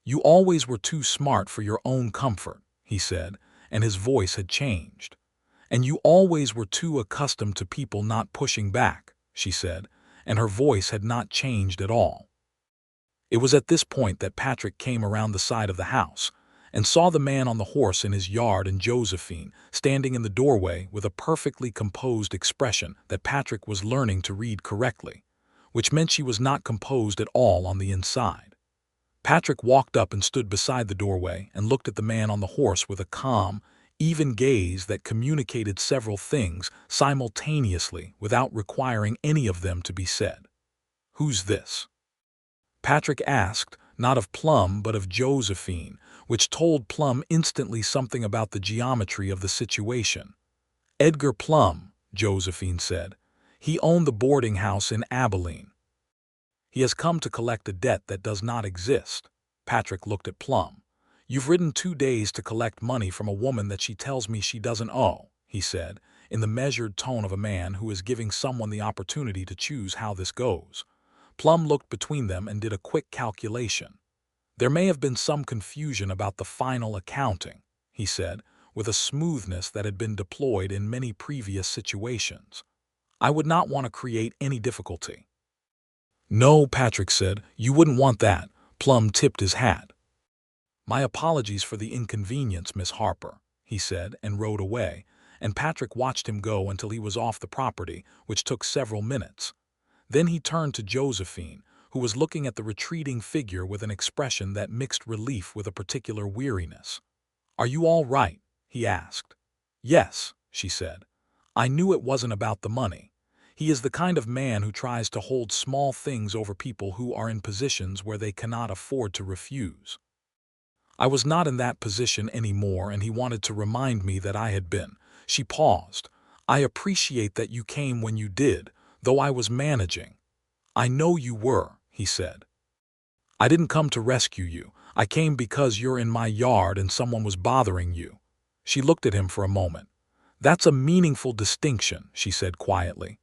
"You always were too smart for your own comfort," he said, and his voice had changed. "And you always were too accustomed to people not pushing back," she said, and her voice had not changed at all. It was at this point that Patrick came around the side of the house and saw the man on the horse in his yard and Josephine standing in the doorway with a perfectly composed expression that Patrick was learning to read correctly, which meant she was not composed at all on the inside. Patrick walked up and stood beside the doorway and looked at the man on the horse with a calm, even gaze that communicated several things simultaneously without requiring any of them to be said. "Who's this?" Patrick asked, not of Plum but of Josephine, which told Plum instantly something about the geometry of the situation. "Edgar Plum," Josephine said. "He owned the boarding house in Abilene. He has come to collect a debt that does not exist." Patrick looked at Plum. "You've ridden 2 days to collect money from a woman that she tells me she doesn't owe," he said, in the measured tone of a man who is giving someone the opportunity to choose how this goes. Plum looked between them and did a quick calculation. "There may have been some confusion about the final accounting," he said, with a smoothness that had been deployed in many previous situations. "I would not want to create any difficulty." "No," Patrick said, "you wouldn't want that." Plum tipped his hat. "My apologies for the inconvenience, Miss Harper," he said, and rode away, and Patrick watched him go until he was off the property, which took several minutes. Then he turned to Josephine, who was looking at the retreating figure with an expression that mixed relief with a particular weariness. "Are you all right?" he asked. "Yes," she said. "I knew it wasn't about the money. He is the kind of man who tries to hold small things over people who are in positions where they cannot afford to refuse. I was not in that position anymore, and he wanted to remind me that I had been." She paused. "I appreciate that you came when you did, though I was managing." "I know you were," he said. "I didn't come to rescue you. I came because you're in my yard and someone was bothering you." She looked at him for a moment. "That's a meaningful distinction," she said quietly.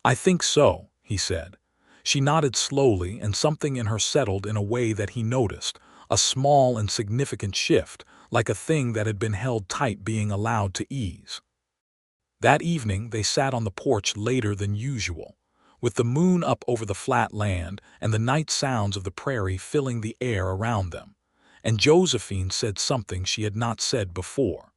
"I think so," he said. She nodded slowly, and something in her settled in a way that he noticed, a small and significant shift, like a thing that had been held tight being allowed to ease. That evening they sat on the porch later than usual, with the moon up over the flat land and the night sounds of the prairie filling the air around them, and Josephine said something she had not said before.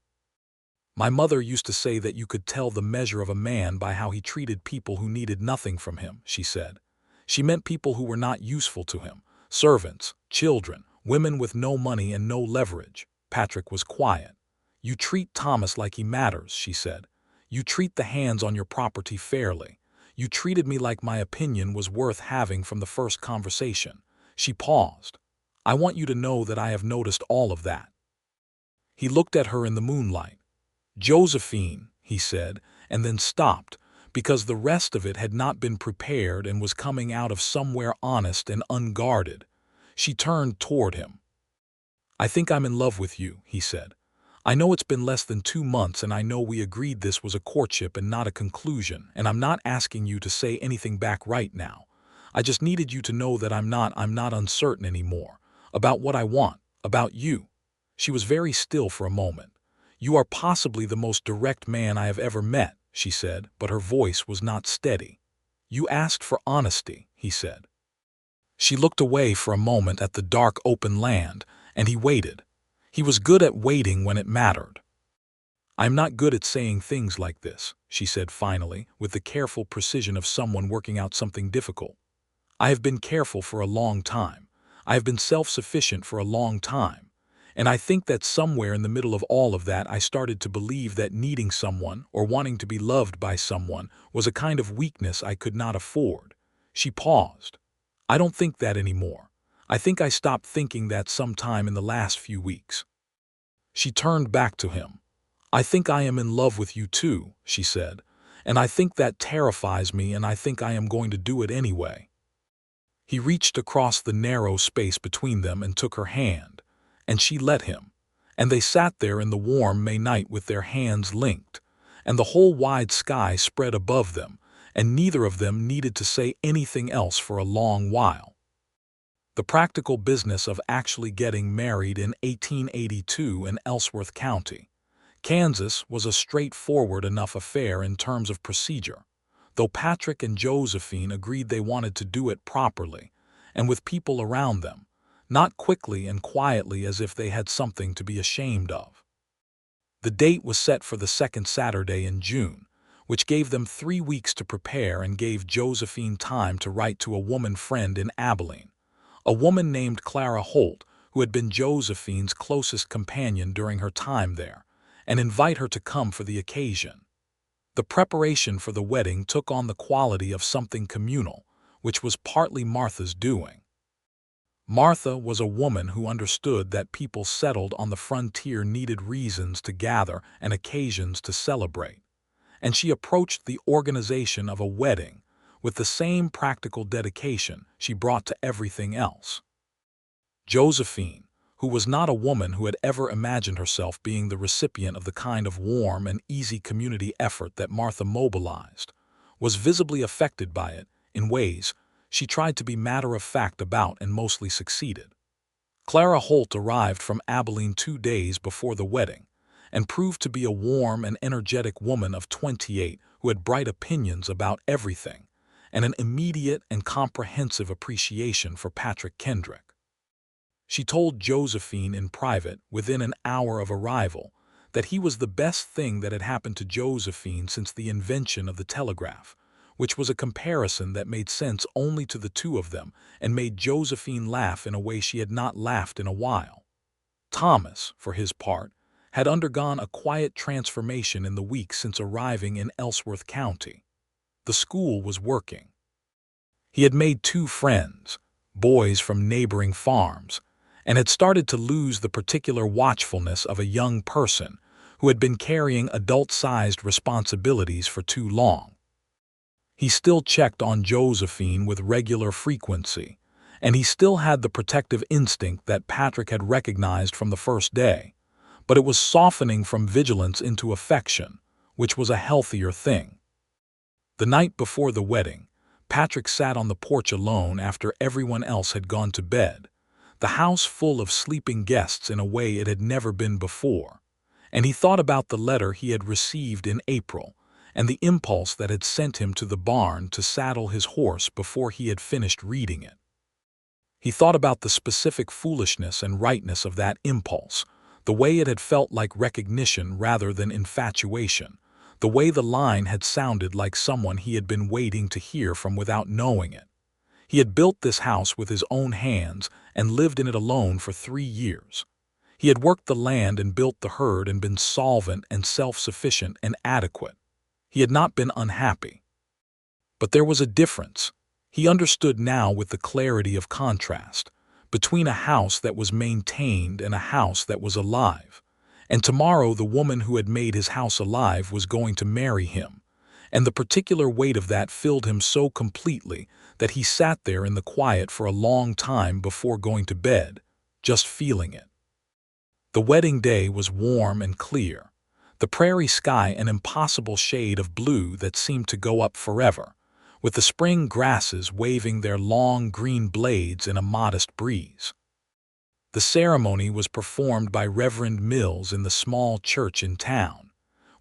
"My mother used to say that you could tell the measure of a man by how he treated people who needed nothing from him," she said. "She meant people who were not useful to him, servants, children, women with no money and no leverage." Patrick was quiet. "You treat Thomas like he matters," she said. "You treat the hands on your property fairly. You treated me like my opinion was worth having from the first conversation." She paused. "I want you to know that I have noticed all of that." He looked at her in the moonlight. "Josephine," he said, and then stopped, because the rest of it had not been prepared and was coming out of somewhere honest and unguarded. She turned toward him. "I think I'm in love with you," he said. "I know it's been less than 2 months, and I know we agreed this was a courtship and not a conclusion, and I'm not asking you to say anything back right now. I just needed you to know that I'm not uncertain anymore about what I want, about you." She was very still for a moment. "You are possibly the most direct man I have ever met," she said, but her voice was not steady. "You asked for honesty," he said. She looked away for a moment at the dark open land, and he waited. He was good at waiting when it mattered. "I'm not good at saying things like this," she said finally, with the careful precision of someone working out something difficult. "I have been careful for a long time. I have been self-sufficient for a long time. And I think that somewhere in the middle of all of that I started to believe that needing someone or wanting to be loved by someone was a kind of weakness I could not afford." She paused. "I don't think that anymore. I think I stopped thinking that sometime in the last few weeks." She turned back to him. "I think I am in love with you too," she said, "and I think that terrifies me, and I think I am going to do it anyway." He reached across the narrow space between them and took her hand, and she let him, and they sat there in the warm May night with their hands linked, and the whole wide sky spread above them, and neither of them needed to say anything else for a long while. The practical business of actually getting married in 1882 in Ellsworth County, Kansas, was a straightforward enough affair in terms of procedure, though Patrick and Josephine agreed they wanted to do it properly, and with people around them, not quickly and quietly as if they had something to be ashamed of. The date was set for the second Saturday in June, which gave them 3 weeks to prepare and gave Josephine time to write to a woman friend in Abilene, a woman named Clara Holt, who had been Josephine's closest companion during her time there, and invite her to come for the occasion. The preparation for the wedding took on the quality of something communal, which was partly Martha's doing. Martha was a woman who understood that people settled on the frontier needed reasons to gather and occasions to celebrate, and she approached the organization of a wedding with the same practical dedication she brought to everything else. Josephine, who was not a woman who had ever imagined herself being the recipient of the kind of warm and easy community effort that Martha mobilized, was visibly affected by it in ways she tried to be matter-of-fact about and mostly succeeded. Clara Holt arrived from Abilene 2 days before the wedding and proved to be a warm and energetic woman of 28 who had bright opinions about everything and an immediate and comprehensive appreciation for Patrick Kendrick. She told Josephine in private, within an hour of arrival, that he was the best thing that had happened to Josephine since the invention of the telegraph, which was a comparison that made sense only to the two of them and made Josephine laugh in a way she had not laughed in a while. Thomas, for his part, had undergone a quiet transformation in the weeks since arriving in Ellsworth County. The school was working. He had made 2 friends, boys from neighboring farms, and had started to lose the particular watchfulness of a young person who had been carrying adult-sized responsibilities for too long. He still checked on Josephine with regular frequency, and he still had the protective instinct that Patrick had recognized from the first day, but it was softening from vigilance into affection, which was a healthier thing. The night before the wedding, Patrick sat on the porch alone after everyone else had gone to bed, the house full of sleeping guests in a way it had never been before, and he thought about the letter he had received in April and the impulse that had sent him to the barn to saddle his horse before he had finished reading it. He thought about the specific foolishness and rightness of that impulse, the way it had felt like recognition rather than infatuation, the way the line had sounded like someone he had been waiting to hear from without knowing it. He had built this house with his own hands and lived in it alone for 3 years. He had worked the land and built the herd and been solvent and self-sufficient and adequate. He had not been unhappy. But there was a difference. He understood now with the clarity of contrast between a house that was maintained and a house that was alive. And tomorrow the woman who had made his house alive was going to marry him. And the particular weight of that filled him so completely that he sat there in the quiet for a long time before going to bed, just feeling it. The wedding day was warm and clear, the prairie sky an impossible shade of blue that seemed to go up forever, with the spring grasses waving their long green blades in a modest breeze. The ceremony was performed by Reverend Mills in the small church in town,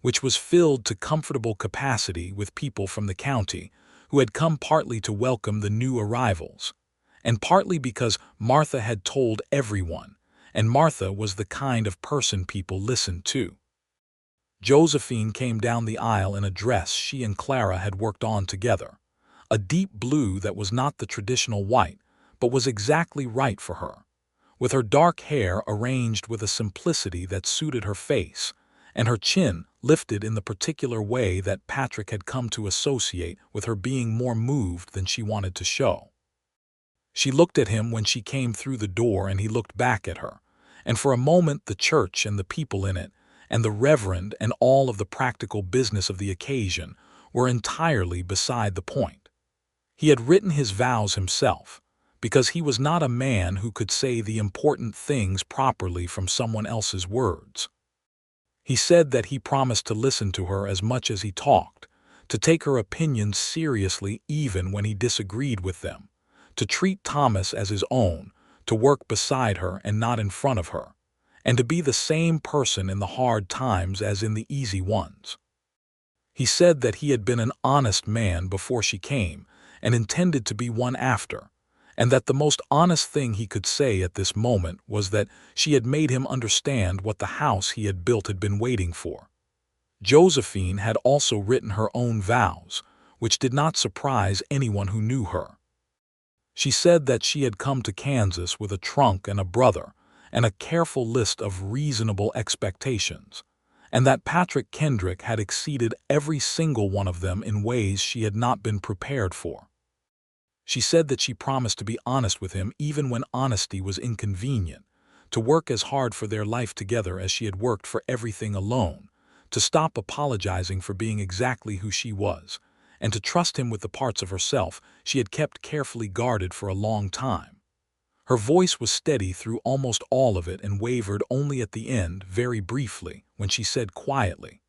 which was filled to comfortable capacity with people from the county who had come partly to welcome the new arrivals, and partly because Martha had told everyone, and Martha was the kind of person people listened to. Josephine came down the aisle in a dress she and Clara had worked on together, a deep blue that was not the traditional white, but was exactly right for her, with her dark hair arranged with a simplicity that suited her face, and her chin lifted in the particular way that Patrick had come to associate with her being more moved than she wanted to show. She looked at him when she came through the door, and he looked back at her, and for a moment the church and the people in it, and the reverend and all of the practical business of the occasion were entirely beside the point. He had written his vows himself, because he was not a man who could say the important things properly from someone else's words. He said that he promised to listen to her as much as he talked, to take her opinions seriously even when he disagreed with them, to treat Thomas as his own, to work beside her and not in front of her, and to be the same person in the hard times as in the easy ones. He said that he had been an honest man before she came and intended to be one after, and that the most honest thing he could say at this moment was that she had made him understand what the house he had built had been waiting for. Josephine had also written her own vows, which did not surprise anyone who knew her. She said that she had come to Kansas with a trunk and a brother, and a careful list of reasonable expectations, and that Patrick Kendrick had exceeded every single one of them in ways she had not been prepared for. She said that she promised to be honest with him even when honesty was inconvenient, to work as hard for their life together as she had worked for everything alone, to stop apologizing for being exactly who she was, and to trust him with the parts of herself she had kept carefully guarded for a long time. Her voice was steady through almost all of it and wavered only at the end, very briefly, when she said quietly,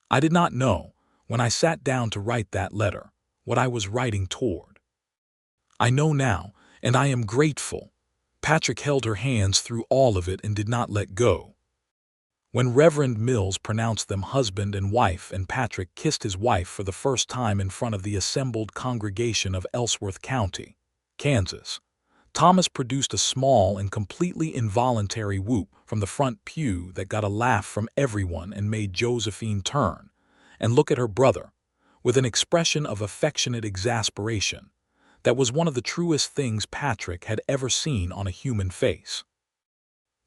"I did not know, when I sat down to write that letter, what I was writing toward. I know now, and I am grateful." Patrick held her hands through all of it and did not let go. When Reverend Mills pronounced them husband and wife and Patrick kissed his wife for the first time in front of the assembled congregation of Ellsworth County, Kansas, Thomas produced a small and completely involuntary whoop from the front pew that got a laugh from everyone and made Josephine turn and look at her brother with an expression of affectionate exasperation that was one of the truest things Patrick had ever seen on a human face.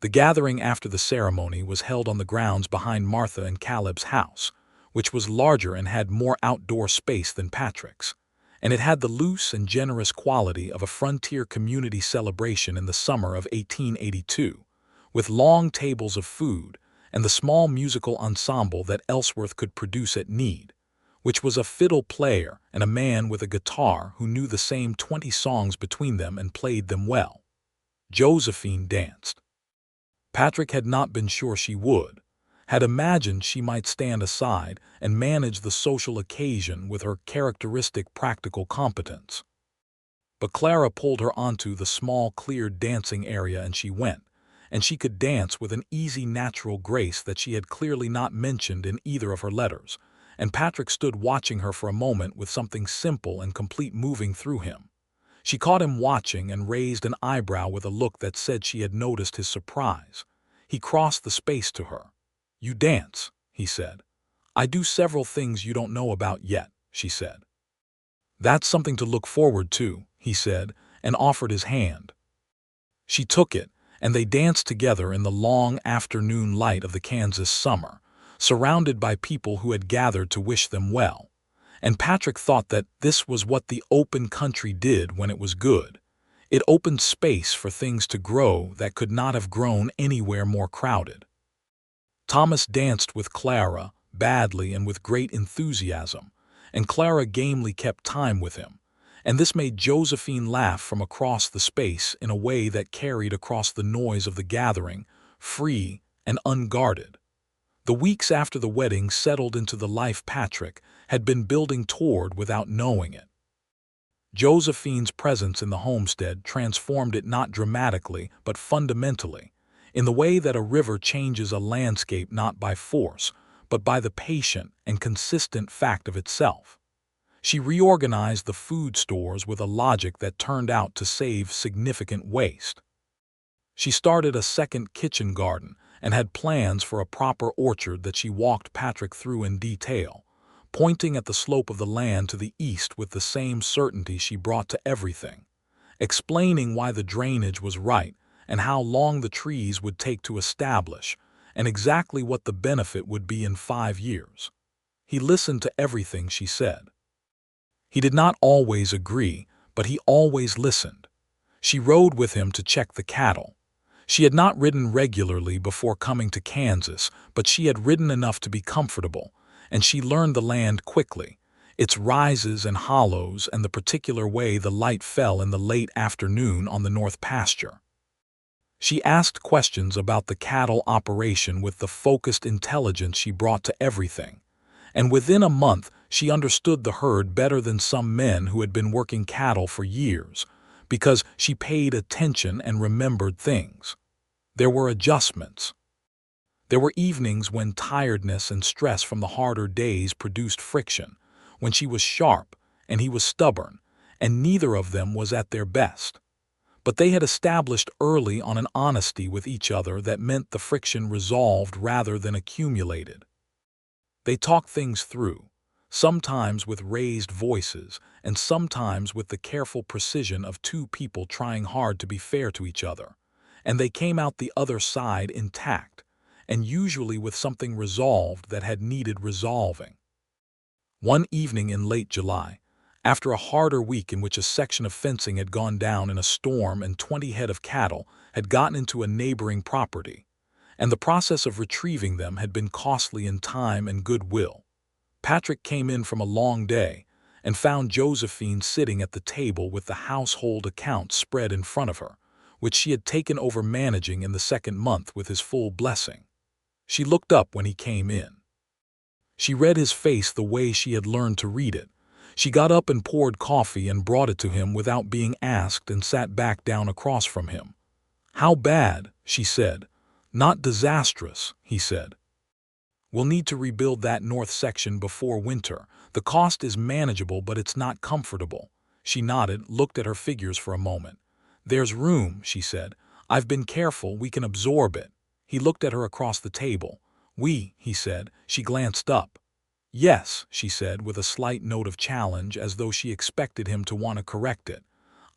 The gathering after the ceremony was held on the grounds behind Martha and Caleb's house, which was larger and had more outdoor space than Patrick's, and it had the loose and generous quality of a frontier community celebration in the summer of 1882, with long tables of food and the small musical ensemble that Ellsworth could produce at need, which was a fiddle player and a man with a guitar who knew the same 20 songs between them and played them well. Josephine danced. Patrick had not been sure she would, had imagined she might stand aside and manage the social occasion with her characteristic practical competence. But Clara pulled her onto the small cleared dancing area and she went, and she could dance with an easy natural grace that she had clearly not mentioned in either of her letters, and Patrick stood watching her for a moment with something simple and complete moving through him. She caught him watching and raised an eyebrow with a look that said she had noticed his surprise. He crossed the space to her. "You dance," he said. "I do several things you don't know about yet," she said. "That's something to look forward to," he said, and offered his hand. She took it, and they danced together in the long afternoon light of the Kansas summer, surrounded by people who had gathered to wish them well. And Patrick thought that this was what the open country did when it was good. It opened space for things to grow that could not have grown anywhere more crowded. Thomas danced with Clara, badly and with great enthusiasm, and Clara gamely kept time with him, and this made Josephine laugh from across the space in a way that carried across the noise of the gathering, free and unguarded. The weeks after the wedding settled into the life Patrick had been building toward without knowing it. Josephine's presence in the homestead transformed it not dramatically but fundamentally, in the way that a river changes a landscape not by force, but by the patient and consistent fact of itself. She reorganized the food stores with a logic that turned out to save significant waste. She started a second kitchen garden and had plans for a proper orchard that she walked Patrick through in detail, pointing at the slope of the land to the east with the same certainty she brought to everything, explaining why the drainage was right and how long the trees would take to establish, and exactly what the benefit would be in 5 years. He listened to everything she said. He did not always agree, but he always listened. She rode with him to check the cattle. She had not ridden regularly before coming to Kansas, but she had ridden enough to be comfortable, and she learned the land quickly, its rises and hollows and the particular way the light fell in the late afternoon on the north pasture. She asked questions about the cattle operation with the focused intelligence she brought to everything, and within a month she understood the herd better than some men who had been working cattle for years, because she paid attention and remembered things. There were adjustments. There were evenings when tiredness and stress from the harder days produced friction, when she was sharp and he was stubborn, and neither of them was at their best. But they had established early on an honesty with each other that meant the friction resolved rather than accumulated. They talked things through, sometimes with raised voices and sometimes with the careful precision of two people trying hard to be fair to each other, and they came out the other side intact, and usually with something resolved that had needed resolving. One evening in late July, after a harder week in which a section of fencing had gone down in a storm and 20 head of cattle had gotten into a neighboring property, and the process of retrieving them had been costly in time and goodwill, Patrick came in from a long day and found Josephine sitting at the table with the household accounts spread in front of her, which she had taken over managing in the second month with his full blessing. She looked up when he came in. She read his face the way she had learned to read it. She got up and poured coffee and brought it to him without being asked and sat back down across from him. "How bad?" she said. "Not disastrous," he said. "We'll need to rebuild that north section before winter. The cost is manageable, but it's not comfortable." She nodded, looked at her figures for a moment. "There's room," she said. "I've been careful, we can absorb it." He looked at her across the table. "We," he said. She glanced up. "Yes," she said, with a slight note of challenge, as though she expected him to want to correct it.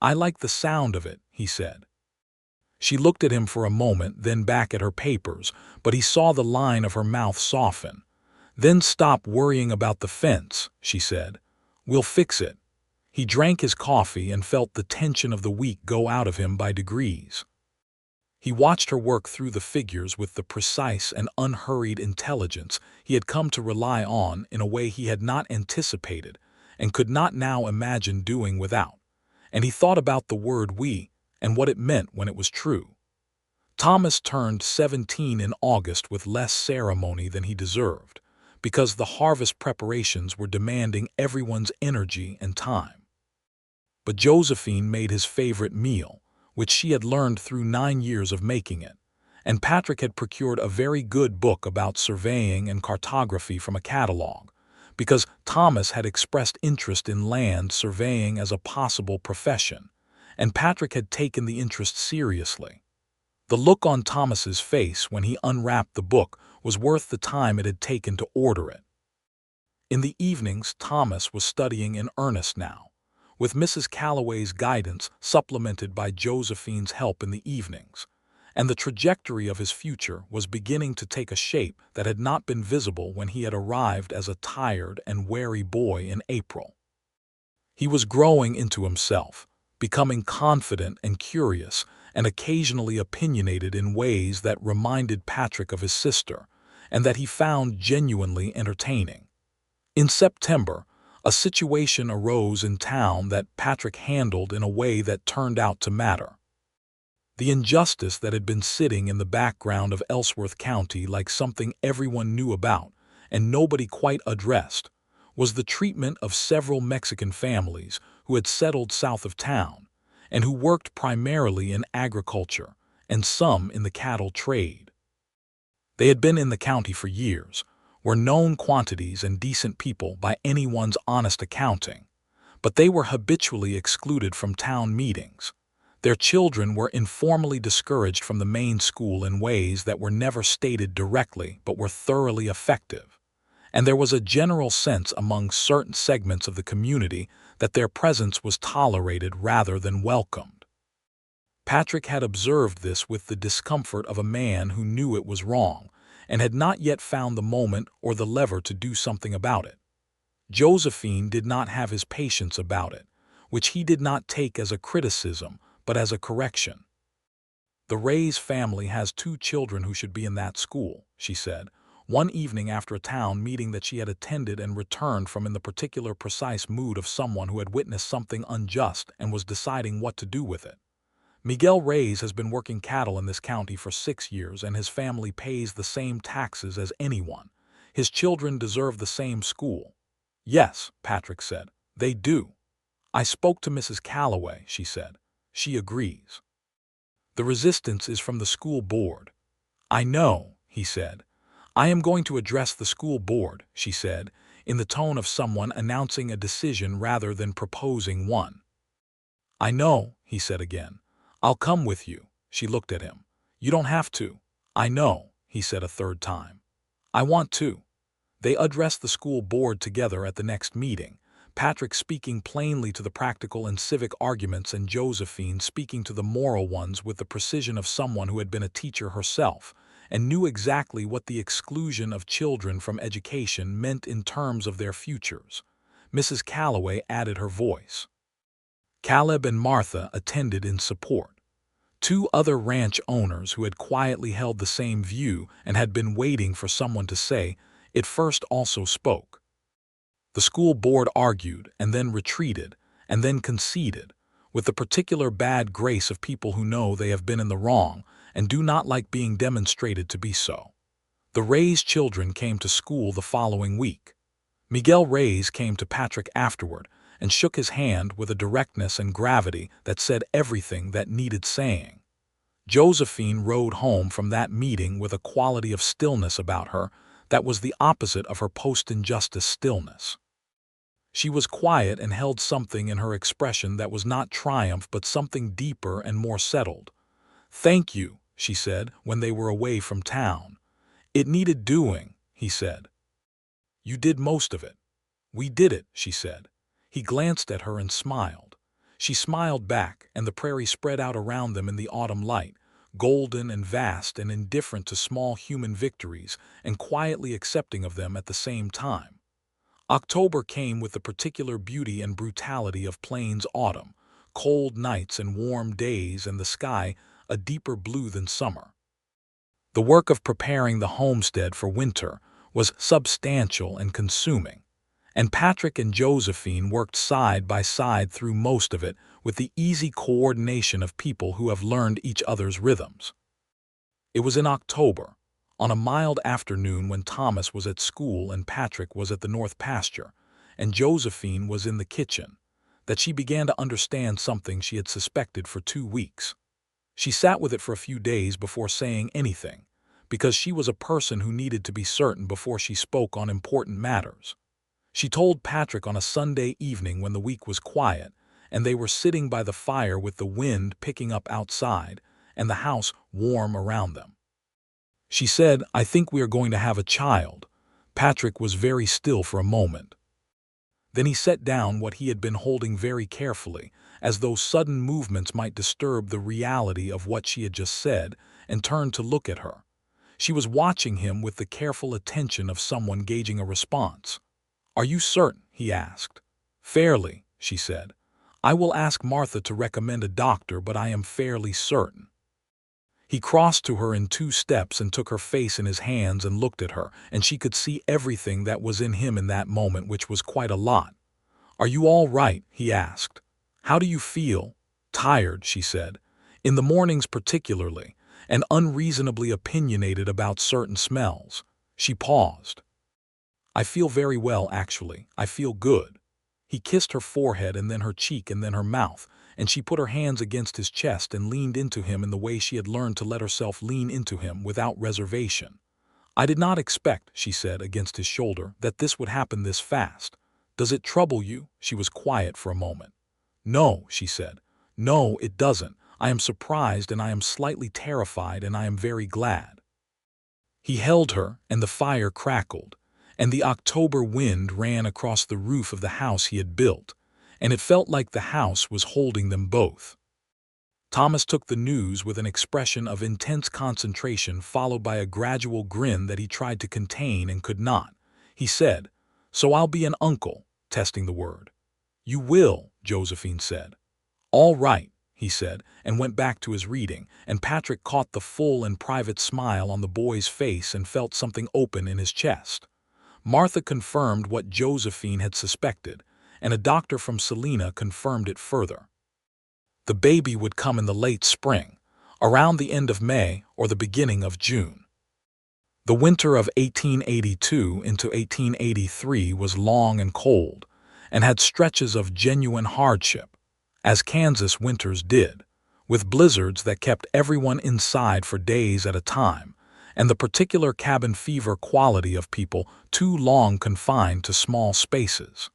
"I like the sound of it," he said. She looked at him for a moment, then back at her papers, but he saw the line of her mouth soften. "Then stop worrying about the fence," she said. "We'll fix it." He drank his coffee and felt the tension of the week go out of him by degrees. He watched her work through the figures with the precise and unhurried intelligence he had come to rely on in a way he had not anticipated and could not now imagine doing without. And he thought about the word "we" and what it meant when it was true. Thomas turned 17 in August with less ceremony than he deserved, because the harvest preparations were demanding everyone's energy and time. But Josephine made his favorite meal, which she had learned through 9 years of making it, and Patrick had procured a very good book about surveying and cartography from a catalog, because Thomas had expressed interest in land surveying as a possible profession, and Patrick had taken the interest seriously. The look on Thomas's face when he unwrapped the book was worth the time it had taken to order it. In the evenings, Thomas was studying in earnest now, with Mrs. Calloway's guidance supplemented by Josephine's help in the evenings, and the trajectory of his future was beginning to take a shape that had not been visible when he had arrived as a tired and wary boy in April. He was growing into himself, becoming confident and curious, and occasionally opinionated in ways that reminded Patrick of his sister, and that he found genuinely entertaining. In September, a situation arose in town that Patrick handled in a way that turned out to matter. The injustice that had been sitting in the background of Ellsworth County like something everyone knew about and nobody quite addressed was the treatment of several Mexican families who had settled south of town and who worked primarily in agriculture and some in the cattle trade. They had been in the county for years, were known quantities and decent people by anyone's honest accounting, but they were habitually excluded from town meetings. Their children were informally discouraged from the main school in ways that were never stated directly but were thoroughly effective, and there was a general sense among certain segments of the community that their presence was tolerated rather than welcomed. Patrick had observed this with the discomfort of a man who knew it was wrong and had not yet found the moment or the lever to do something about it. Josephine did not have his patience about it, which he did not take as a criticism but as a correction. "The Ray's family has 2 children who should be in that school," she said, one evening after a town meeting that she had attended and returned from in the particular precise mood of someone who had witnessed something unjust and was deciding what to do with it. "Miguel Reyes has been working cattle in this county for 6 years, and his family pays the same taxes as anyone. His children deserve the same school." "Yes," Patrick said, "they do. I spoke to Mrs. Calloway," she said. "She agrees. The resistance is from the school board." "I know," he said. "I am going to address the school board," she said, in the tone of someone announcing a decision rather than proposing one. "I know," he said again. "I'll come with you." She looked at him. "You don't have to." "I know," he said a third time. "I want to." They addressed the school board together at the next meeting, Patrick speaking plainly to the practical and civic arguments and Josephine speaking to the moral ones with the precision of someone who had been a teacher herself and knew exactly what the exclusion of children from education meant in terms of their futures. Mrs. Calloway added her voice. Caleb and Martha attended in support. 2 other ranch owners who had quietly held the same view and had been waiting for someone to say it first also spoke. The school board argued and then retreated and then conceded, with the particular bad grace of people who know they have been in the wrong and do not like being demonstrated to be so. The Reyes children came to school the following week. Miguel Reyes came to Patrick afterward and shook his hand with a directness and gravity that said everything that needed saying. Josephine rode home from that meeting with a quality of stillness about her that was the opposite of her post-injustice stillness. She was quiet and held something in her expression that was not triumph but something deeper and more settled. "Thank you," she said when they were away from town. "It needed doing," he said. "You did most of it." "We did it," she said. He glanced at her and smiled. She smiled back, and the prairie spread out around them in the autumn light, golden and vast and indifferent to small human victories and quietly accepting of them at the same time. October came with the particular beauty and brutality of Plains autumn, cold nights and warm days and the sky a deeper blue than summer. The work of preparing the homestead for winter was substantial and consuming, and Patrick and Josephine worked side by side through most of it with the easy coordination of people who have learned each other's rhythms. It was in October, on a mild afternoon when Thomas was at school and Patrick was at the north pasture, and Josephine was in the kitchen, that she began to understand something she had suspected for 2 weeks. She sat with it for a few days before saying anything, because she was a person who needed to be certain before she spoke on important matters. She told Patrick on a Sunday evening when the week was quiet, and they were sitting by the fire with the wind picking up outside and the house warm around them. She said, "I think we are going to have a child." Patrick was very still for a moment. Then he set down what he had been holding very carefully, as though sudden movements might disturb the reality of what she had just said, and turned to look at her. She was watching him with the careful attention of someone gauging a response. "Are you certain?" he asked. "Fairly," she said. "I will ask Martha to recommend a doctor, but I am fairly certain." He crossed to her in 2 steps and took her face in his hands and looked at her, and she could see everything that was in him in that moment, which was quite a lot. "Are you all right?" he asked. "How do you feel?" "Tired," she said. "In the mornings particularly, and unreasonably opinionated about certain smells." She paused. "I feel very well, actually. I feel good." He kissed her forehead and then her cheek and then her mouth, and she put her hands against his chest and leaned into him in the way she had learned to let herself lean into him without reservation. "I did not expect," she said against his shoulder, "that this would happen this fast. Does it trouble you?" She was quiet for a moment. "No," she said. "No, it doesn't. I am surprised and I am slightly terrified and I am very glad." He held her, and the fire crackled, and the October wind ran across the roof of the house he had built, and it felt like the house was holding them both. Thomas took the news with an expression of intense concentration followed by a gradual grin that he tried to contain and could not. He said, "So I'll be an uncle," testing the word. "You will," Josephine said. "All right," he said, and went back to his reading, and Patrick caught the full and private smile on the boy's face and felt something open in his chest. Martha confirmed what Josephine had suspected, and a doctor from Selena confirmed it further. The baby would come in the late spring, around the end of May or the beginning of June. The winter of 1882 into 1883 was long and cold, and had stretches of genuine hardship, as Kansas winters did, with blizzards that kept everyone inside for days at a time, and the particular cabin fever quality of people too long confined to small spaces.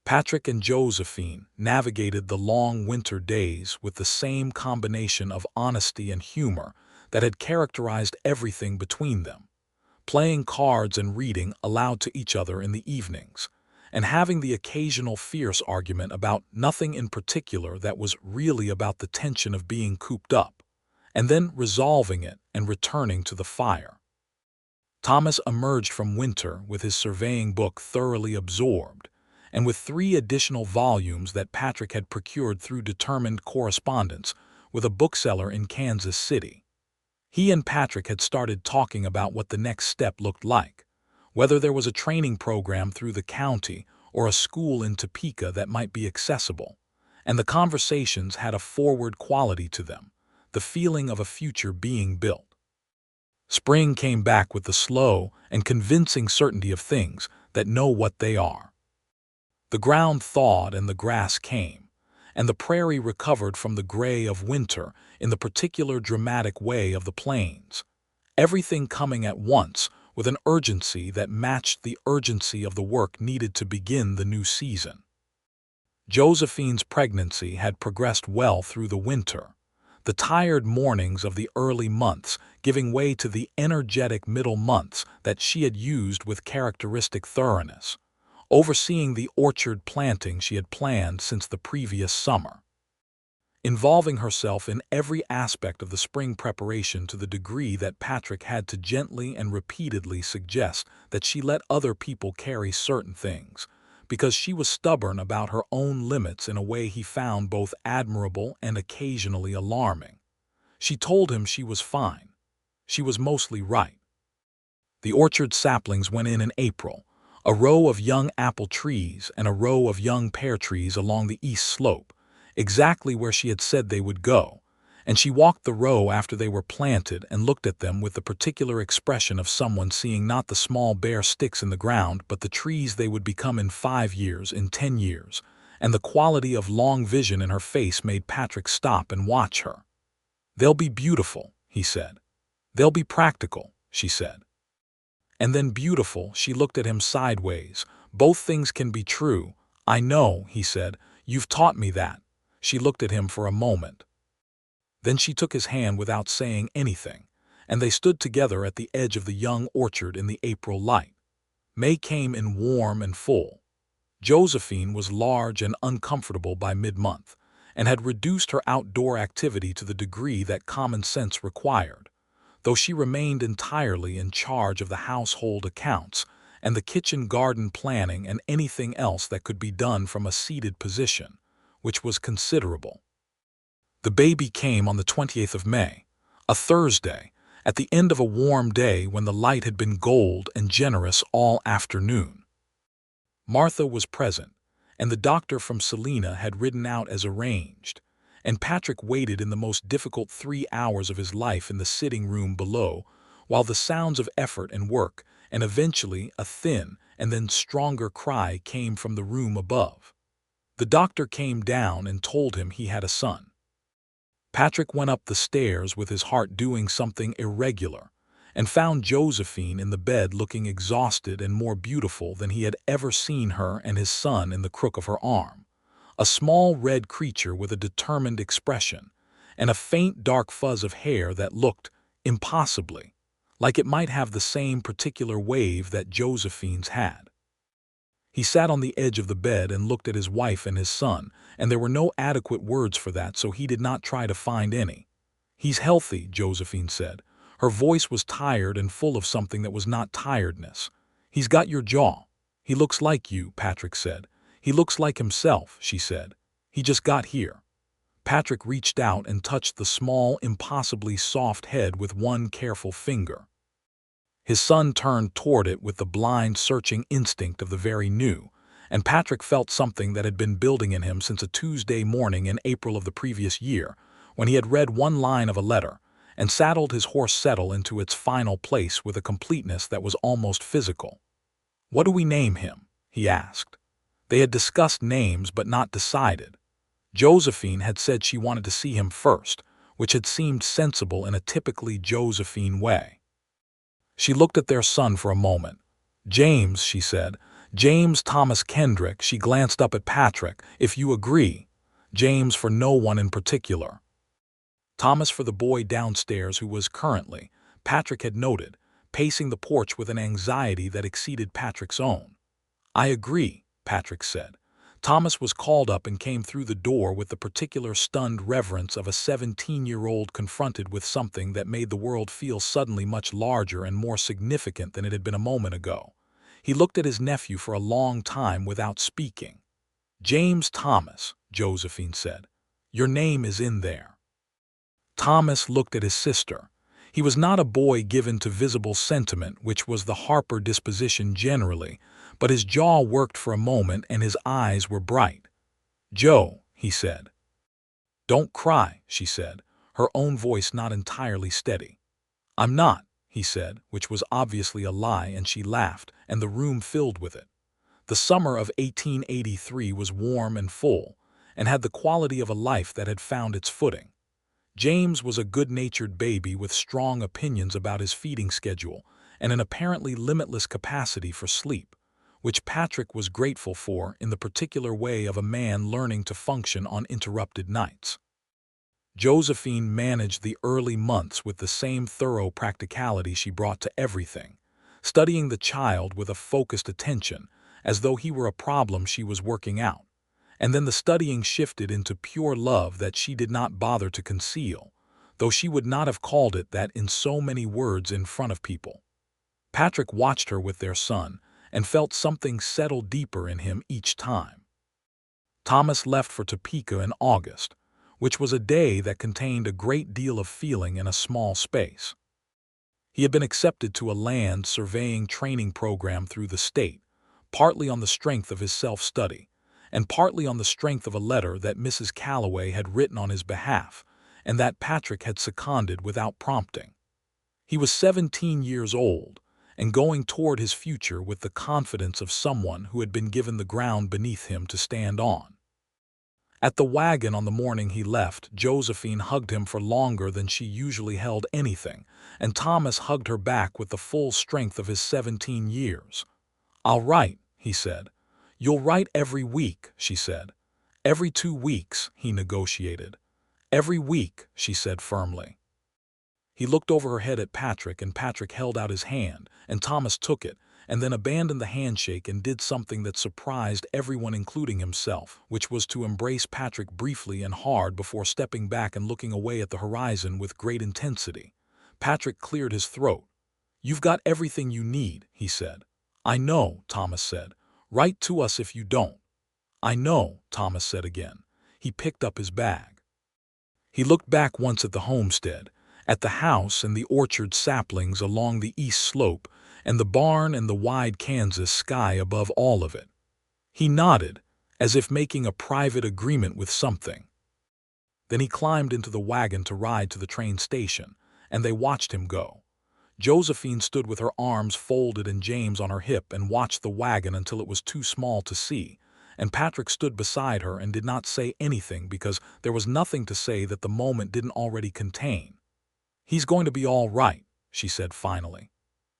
Patrick and Josephine navigated the long winter days with the same combination of honesty and humor that had characterized everything between them, playing cards and reading aloud to each other in the evenings, and having the occasional fierce argument about nothing in particular that was really about the tension of being cooped up, and then resolving it and returning to the fire. Thomas emerged from winter with his surveying book thoroughly absorbed, and with 3 additional volumes that Patrick had procured through determined correspondence with a bookseller in Kansas City. He and Patrick had started talking about what the next step looked like, whether there was a training program through the county or a school in Topeka that might be accessible, and the conversations had a forward quality to them, the feeling of a future being built. Spring came back with the slow and convincing certainty of things that know what they are. The ground thawed and the grass came, and the prairie recovered from the gray of winter in the particular dramatic way of the plains, everything coming at once with an urgency that matched the urgency of the work needed to begin the new season. Josephine's pregnancy had progressed well through the winter, the tired mornings of the early months giving way to the energetic middle months that she had used with characteristic thoroughness, overseeing the orchard planting she had planned since the previous summer, involving herself in every aspect of the spring preparation to the degree that Patrick had to gently and repeatedly suggest that she let other people carry certain things, because she was stubborn about her own limits in a way he found both admirable and occasionally alarming. She told him she was fine. She was mostly right. The orchard saplings went in April, a row of young apple trees and a row of young pear trees along the east slope, exactly where she had said they would go, and she walked the row after they were planted and looked at them with the particular expression of someone seeing not the small bare sticks in the ground but the trees they would become in 5 years, in 10 years, and the quality of long vision in her face made Patrick stop and watch her. "They'll be beautiful," he said. "They'll be practical," she said. And then beautiful, she looked at him sideways. "Both things can be true." "I know," he said. "You've taught me that." She looked at him for a moment. Then she took his hand without saying anything, and they stood together at the edge of the young orchard in the April light. May came in warm and full. Josephine was large and uncomfortable by mid-month, and had reduced her outdoor activity to the degree that common sense required, though she remained entirely in charge of the household accounts and the kitchen garden planning and anything else that could be done from a seated position, which was considerable. The baby came on the 28th of May, a Thursday, at the end of a warm day when the light had been gold and generous all afternoon. Martha was present, and the doctor from Selena had ridden out as arranged, and Patrick waited in the most difficult 3 hours of his life in the sitting room below, while the sounds of effort and work, and eventually a thin and then stronger cry came from the room above. The doctor came down and told him he had a son. Patrick went up the stairs with his heart doing something irregular, and found Josephine in the bed looking exhausted and more beautiful than he had ever seen her, and his son in the crook of her arm, a small red creature with a determined expression, and a faint dark fuzz of hair that looked, impossibly, like it might have the same particular wave that Josephine's had. He sat on the edge of the bed and looked at his wife and his son, and there were no adequate words for that, so he did not try to find any. "He's healthy," Josephine said. Her voice was tired and full of something that was not tiredness. "He's got your jaw. He looks like you," Patrick said. "He looks like himself," she said. "He just got here." Patrick reached out and touched the small, impossibly soft head with one careful finger. His son turned toward it with the blind, searching instinct of the very new, and Patrick felt something that had been building in him since a Tuesday morning in April of the previous year, when he had read one line of a letter and saddled his horse settle into its final place with a completeness that was almost physical. "What do we name him?" he asked. They had discussed names but not decided. Josephine had said she wanted to see him first, which had seemed sensible in a typically Josephine way. She looked at their son for a moment. "James," she said. "James Thomas Kendrick." She glanced up at Patrick. "If you agree." James for no one in particular. Thomas for the boy downstairs who was currently, Patrick had noted, pacing the porch with an anxiety that exceeded Patrick's own. "I agree," Patrick said. Thomas was called up and came through the door with the particular stunned reverence of a 17-year-old confronted with something that made the world feel suddenly much larger and more significant than it had been a moment ago. He looked at his nephew for a long time without speaking. "James Thomas," Josephine said. "Your name is in there." Thomas looked at his sister. He was not a boy given to visible sentiment, which was the Harper disposition generally, but his jaw worked for a moment and his eyes were bright. "Joe," he said. "Don't cry," she said, her own voice not entirely steady. "I'm not," he said, which was obviously a lie, and she laughed, and the room filled with it. The summer of 1883 was warm and full, and had the quality of a life that had found its footing. James was a good-natured baby with strong opinions about his feeding schedule and an apparently limitless capacity for sleep, which Patrick was grateful for in the particular way of a man learning to function on interrupted nights. Josephine managed the early months with the same thorough practicality she brought to everything, studying the child with a focused attention, as though he were a problem she was working out. And then the studying shifted into pure love that she did not bother to conceal, though she would not have called it that in so many words in front of people. Patrick watched her with their son and felt something settle deeper in him each time. Thomas left for Topeka in August, which was a day that contained a great deal of feeling in a small space. He had been accepted to a land surveying training program through the state, partly on the strength of his self-study, and partly on the strength of a letter that Mrs. Calloway had written on his behalf, and that Patrick had seconded without prompting. He was 17 years old, and going toward his future with the confidence of someone who had been given the ground beneath him to stand on. At the wagon on the morning he left, Josephine hugged him for longer than she usually held anything, and Thomas hugged her back with the full strength of his 17 years. "I'll write," he said. "You'll write every week," she said. "Every 2 weeks," he negotiated. "Every week," she said firmly. He looked over her head at Patrick, and Patrick held out his hand, and Thomas took it, and then abandoned the handshake and did something that surprised everyone including himself, which was to embrace Patrick briefly and hard before stepping back and looking away at the horizon with great intensity. Patrick cleared his throat. "You've got everything you need," he said. "I know," Thomas said. "Write to us if you don't." "I know," Thomas said again. He picked up his bag. He looked back once at the homestead, at the house and the orchard saplings along the east slope, and the barn and the wide Kansas sky above all of it. He nodded, as if making a private agreement with something. Then he climbed into the wagon to ride to the train station, and they watched him go. Josephine stood with her arms folded and James on her hip and watched the wagon until it was too small to see, and Patrick stood beside her and did not say anything because there was nothing to say that the moment didn't already contain. "He's going to be all right," she said finally.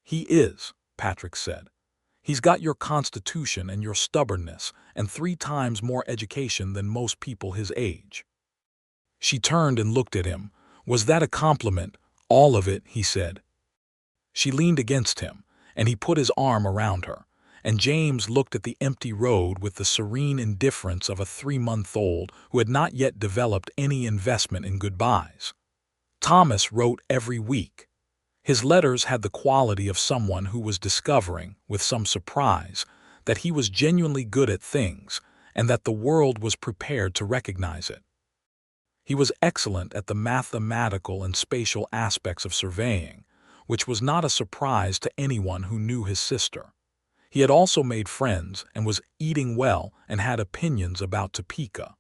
"He is," Patrick said. "He's got your constitution and your stubbornness and 3 times more education than most people his age." She turned and looked at him. Was that a compliment? All of it, he said. She leaned against him, and he put his arm around her, and James looked at the empty road with the serene indifference of a 3-month-old who had not yet developed any investment in goodbyes. Thomas wrote every week. His letters had the quality of someone who was discovering, with some surprise, that he was genuinely good at things, and that the world was prepared to recognize it. He was excellent at the mathematical and spatial aspects of surveying, which was not a surprise to anyone who knew his sister. He had also made friends and was eating well and had opinions about Topeka.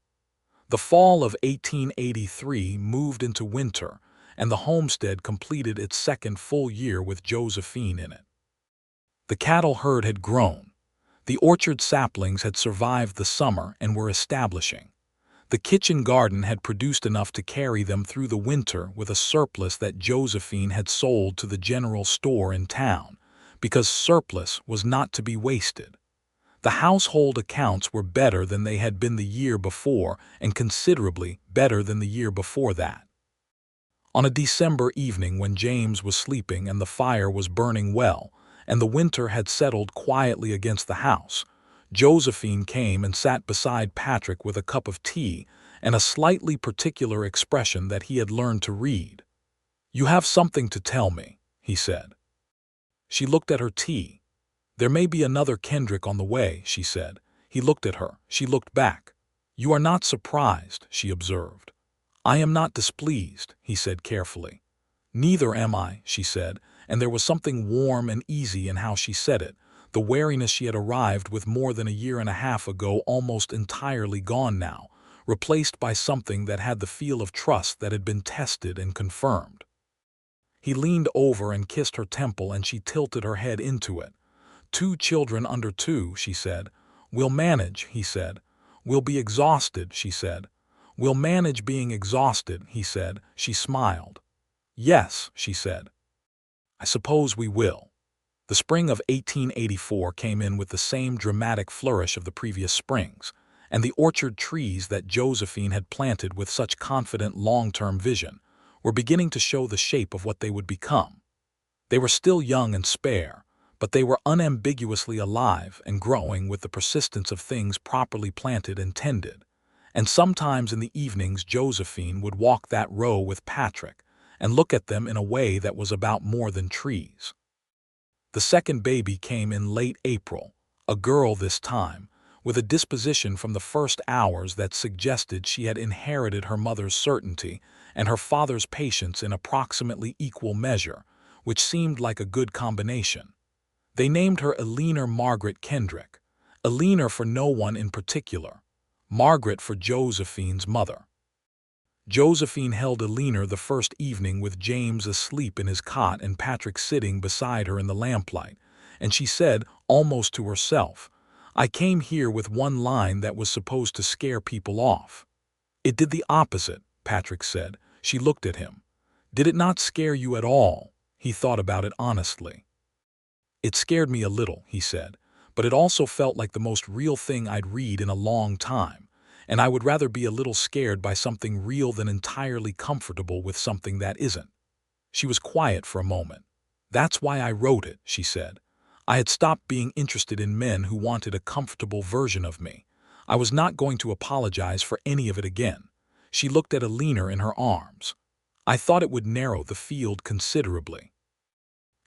The fall of 1883 moved into winter, and the homestead completed its second full year with Josephine in it. The cattle herd had grown. The orchard saplings had survived the summer and were establishing. The kitchen garden had produced enough to carry them through the winter with a surplus that Josephine had sold to the general store in town, because surplus was not to be wasted. The household accounts were better than they had been the year before and considerably better than the year before that. On a December evening when James was sleeping and the fire was burning well, and the winter had settled quietly against the house, Josephine came and sat beside Patrick with a cup of tea and a slightly particular expression that he had learned to read. "You have something to tell me," he said. She looked at her tea. "There may be another Kendrick on the way," she said. He looked at her. She looked back. "You are not surprised," she observed. "I am not displeased," he said carefully. "Neither am I," she said, and there was something warm and easy in how she said it. The wariness she had arrived with more than a year and a half ago almost entirely gone now, replaced by something that had the feel of trust that had been tested and confirmed. He leaned over and kissed her temple, and she tilted her head into it. "2 children under 2, she said. "We'll manage," he said. "We'll be exhausted," she said. "We'll manage being exhausted," he said. She smiled. "Yes," she said. "I suppose we will." The spring of 1884 came in with the same dramatic flourish of the previous springs, and the orchard trees that Josephine had planted with such confident long-term vision were beginning to show the shape of what they would become. They were still young and spare, but they were unambiguously alive and growing with the persistence of things properly planted and tended. And sometimes in the evenings Josephine would walk that row with Patrick and look at them in a way that was about more than trees. The second baby came in late April, a girl this time, with a disposition from the first hours that suggested she had inherited her mother's certainty and her father's patience in approximately equal measure, which seemed like a good combination. They named her Eleanor Margaret Kendrick, Eleanor for no one in particular, Margaret for Josephine's mother. Josephine held Eleanor the first evening with James asleep in his cot and Patrick sitting beside her in the lamplight, and she said, almost to herself, "I came here with one line that was supposed to scare people off." "It did the opposite," Patrick said. She looked at him. "Did it not scare you at all?" He thought about it honestly. "It scared me a little," he said, "but it also felt like the most real thing I'd read in a long time. And I would rather be a little scared by something real than entirely comfortable with something that isn't." She was quiet for a moment. "That's why I wrote it," she said. "I had stopped being interested in men who wanted a comfortable version of me. I was not going to apologize for any of it again." She looked at Eleanor in her arms. "I thought it would narrow the field considerably."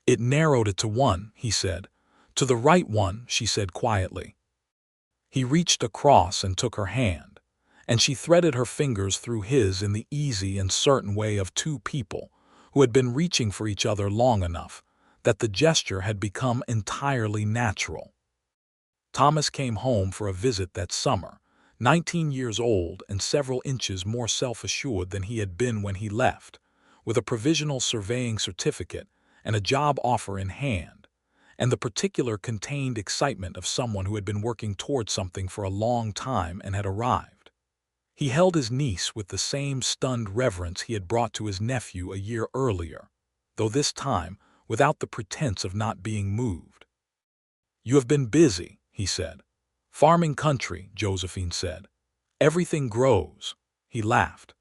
"It narrowed it to one," he said. "To the right one," she said quietly. He reached across and took her hand, and she threaded her fingers through his in the easy and certain way of two people who had been reaching for each other long enough that the gesture had become entirely natural. Thomas came home for a visit that summer, 19 years old and several inches more self-assured than he had been when he left, with a provisional surveying certificate and a job offer in hand, and the particular contained excitement of someone who had been working toward something for a long time and had arrived. He held his niece with the same stunned reverence he had brought to his nephew a year earlier, though this time without the pretense of not being moved. "You have been busy," he said. "Farming country," Josephine said. "Everything grows." He laughed.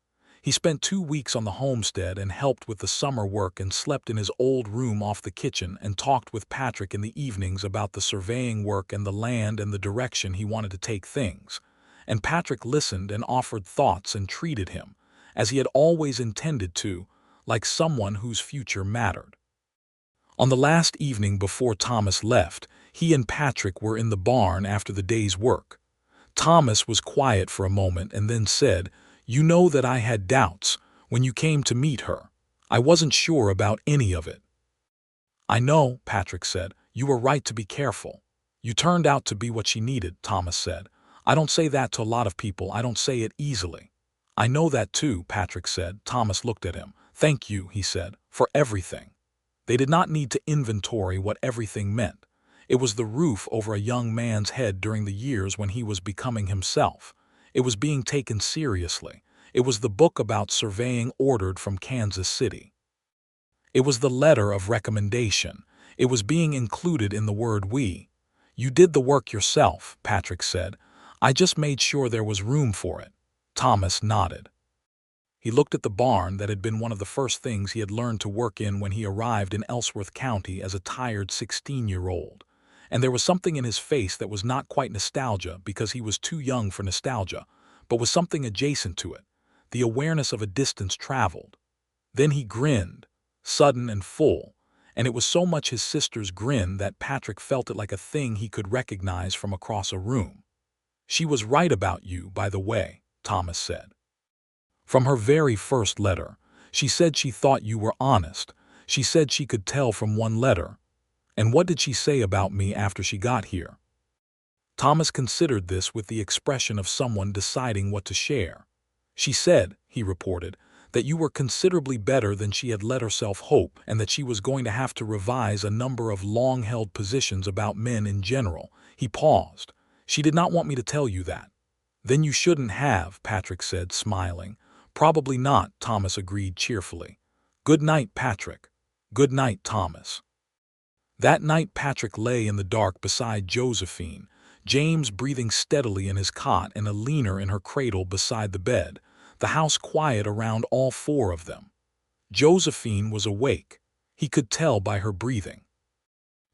He spent 2 weeks on the homestead and helped with the summer work and slept in his old room off the kitchen and talked with Patrick in the evenings about the surveying work and the land and the direction he wanted to take things. And Patrick listened and offered thoughts and treated him, as he had always intended to, like someone whose future mattered. On the last evening before Thomas left, he and Patrick were in the barn after the day's work. Thomas was quiet for a moment and then said, "You know that I had doubts when you came to meet her. I wasn't sure about any of it." "I know," Patrick said. "You were right to be careful. You turned out to be what she needed," Thomas said. "I don't say that to a lot of people. I don't say it easily." "I know that too," Patrick said. Thomas looked at him. "Thank you," he said, "for everything." They did not need to inventory what everything meant. It was the roof over a young man's head during the years when he was becoming himself. It was being taken seriously. It was the book about surveying ordered from Kansas City. It was the letter of recommendation. It was being included in the word we. "You did the work yourself," Patrick said. "I just made sure there was room for it." Thomas nodded. He looked at the barn that had been one of the first things he had learned to work in when he arrived in Ellsworth County as a tired 16-year-old. And there was something in his face that was not quite nostalgia because he was too young for nostalgia, but was something adjacent to it, the awareness of a distance traveled. Then he grinned, sudden and full, and it was so much his sister's grin that Patrick felt it like a thing he could recognize from across a room. "She was right about you, by the way," Thomas said. "From her very first letter. She said she thought you were honest. She said she could tell from one letter. And what did she say about me after she got here?" Thomas considered this with the expression of someone deciding what to share. "She said," he reported, "that you were considerably better than she had let herself hope and that she was going to have to revise a number of long-held positions about men in general." He paused. "She did not want me to tell you that." "Then you shouldn't have," Patrick said, smiling. "Probably not," Thomas agreed cheerfully. "Good night, Patrick." "Good night, Thomas." That night Patrick lay in the dark beside Josephine, James breathing steadily in his cot and Alina in her cradle beside the bed, the house quiet around all four of them. Josephine was awake. He could tell by her breathing.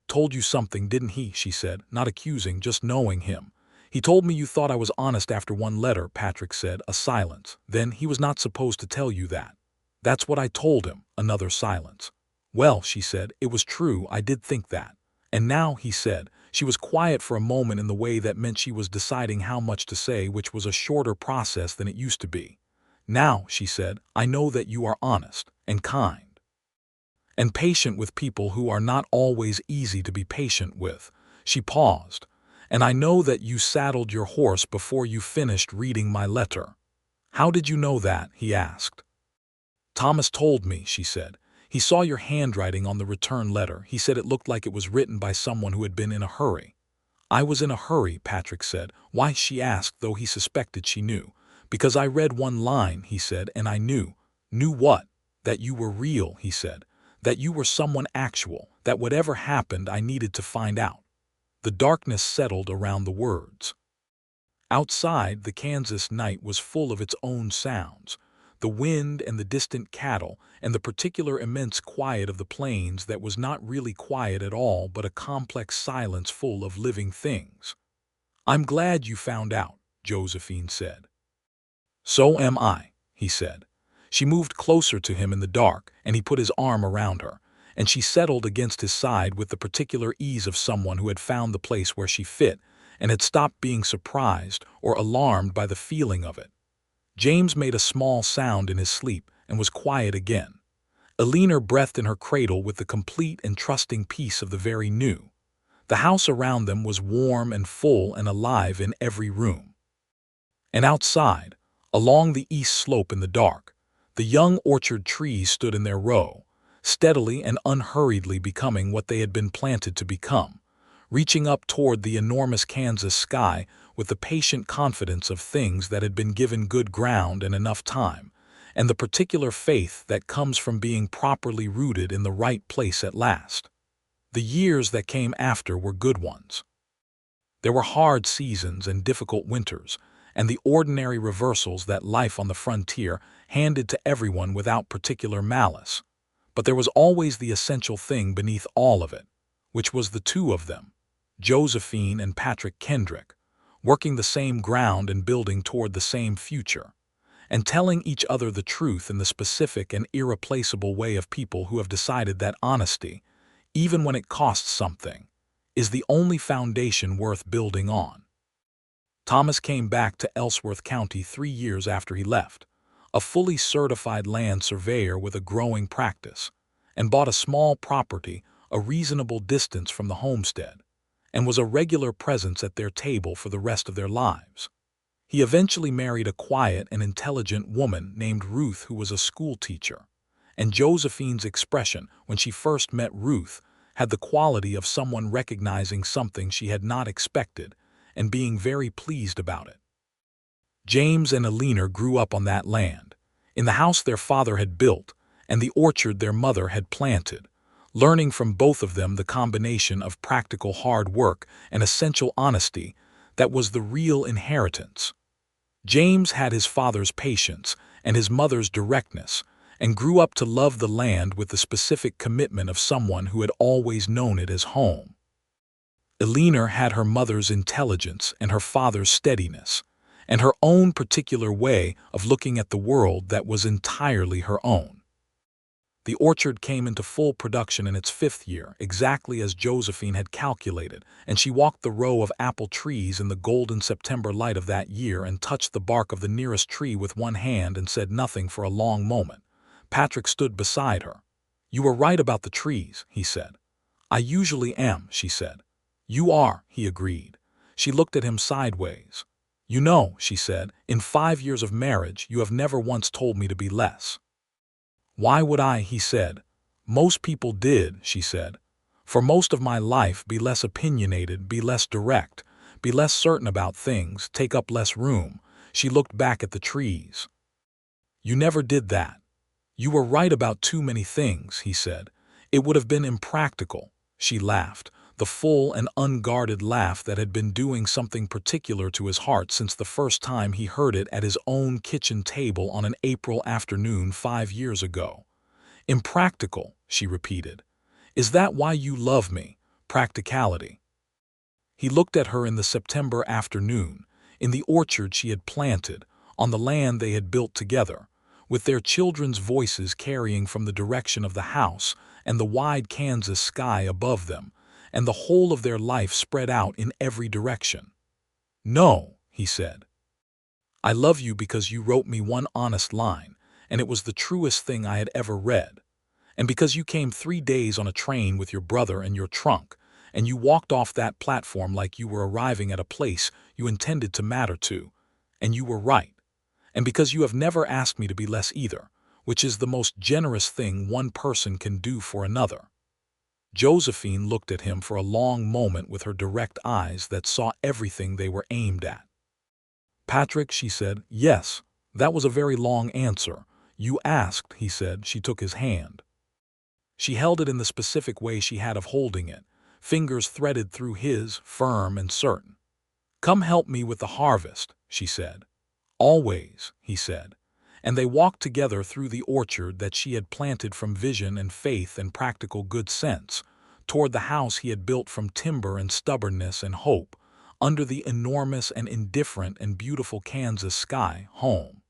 "Told you something, didn't he?" she said, not accusing, just knowing him. "He told me you thought I was honest after one letter," Patrick said, a silence. "Then he was not supposed to tell you that." "That's what I told him," another silence. "Well," she said, "it was true, I did think that." "And now," he said, she was quiet for a moment in the way that meant she was deciding how much to say, which was a shorter process than it used to be. "Now," she said, "I know that you are honest and kind and patient with people who are not always easy to be patient with." She paused. "And I know that you saddled your horse before you finished reading my letter." "How did you know that?" he asked. "Thomas told me," she said. "He saw your handwriting on the return letter. He said it looked like it was written by someone who had been in a hurry." "I was in a hurry," Patrick said. "Why?" she asked, though he suspected she knew. "Because I read one line," he said, "and I knew." "Knew what?" "That you were real," he said. "That you were someone actual, that whatever happened I needed to find out." The darkness settled around the words. Outside, the Kansas night was full of its own sounds. The wind and the distant cattle, and the particular immense quiet of the plains that was not really quiet at all but a complex silence full of living things. "I'm glad you found out," Josephine said. "So am I," he said. She moved closer to him in the dark, and he put his arm around her, and she settled against his side with the particular ease of someone who had found the place where she fit and had stopped being surprised or alarmed by the feeling of it. James made a small sound in his sleep and was quiet again. Alina breathed in her cradle with the complete and trusting peace of the very new. The house around them was warm and full and alive in every room. And outside, along the east slope in the dark, the young orchard trees stood in their row, steadily and unhurriedly becoming what they had been planted to become, reaching up toward the enormous Kansas sky with the patient confidence of things that had been given good ground and enough time, and the particular faith that comes from being properly rooted in the right place at last. The years that came after were good ones. There were hard seasons and difficult winters, and the ordinary reversals that life on the frontier handed to everyone without particular malice. But there was always the essential thing beneath all of it, which was the two of them, Josephine and Patrick Kendrick, working the same ground and building toward the same future, and telling each other the truth in the specific and irreplaceable way of people who have decided that honesty, even when it costs something, is the only foundation worth building on. Thomas came back to Ellsworth County 3 years after he left, a fully certified land surveyor with a growing practice, and bought a small property a reasonable distance from the homestead, and was a regular presence at their table for the rest of their lives. He eventually married a quiet and intelligent woman named Ruth who was a school teacher, and Josephine's expression when she first met Ruth had the quality of someone recognizing something she had not expected and being very pleased about it. James and Eleanor grew up on that land, in the house their father had built and the orchard their mother had planted, learning from both of them the combination of practical hard work and essential honesty that was the real inheritance. James had his father's patience and his mother's directness, and grew up to love the land with the specific commitment of someone who had always known it as home. Eleanor had her mother's intelligence and her father's steadiness, and her own particular way of looking at the world that was entirely her own. The orchard came into full production in its 5th year, exactly as Josephine had calculated, and she walked the row of apple trees in the golden September light of that year and touched the bark of the nearest tree with one hand and said nothing for a long moment. Patrick stood beside her. "You were right about the trees," he said. "I usually am," she said. "You are," he agreed. She looked at him sideways. "You know," she said, "in 5 years of marriage you have never once told me to be less." "Why would I?" he said. "Most people did," she said. "For most of my life, be less opinionated, be less direct, be less certain about things, take up less room." She looked back at the trees. "You never did that." "You were right about too many things," he said. "It would have been impractical." She laughed, the full and unguarded laugh that had been doing something particular to his heart since the first time he heard it at his own kitchen table on an April afternoon 5 years ago. "Impractical," she repeated. "Is that why you love me? Practicality." He looked at her in the September afternoon, in the orchard she had planted, on the land they had built together, with their children's voices carrying from the direction of the house and the wide Kansas sky above them, and the whole of their life spread out in every direction. "No," he said. "I love you because you wrote me one honest line, and it was the truest thing I had ever read. And because you came 3 days on a train with your brother and your trunk, and you walked off that platform like you were arriving at a place you intended to matter to, and you were right. And because you have never asked me to be less either, which is the most generous thing one person can do for another." Josephine looked at him for a long moment with her direct eyes that saw everything they were aimed at. "Patrick," she said, "yes, that was a very long answer. You asked," he said. She took his hand. She held it in the specific way she had of holding it, fingers threaded through his, firm and certain. "Come help me with the harvest," she said. "Always," he said. And they walked together through the orchard that she had planted from vision and faith and practical good sense, toward the house he had built from timber and stubbornness and hope, under the enormous and indifferent and beautiful Kansas sky, home.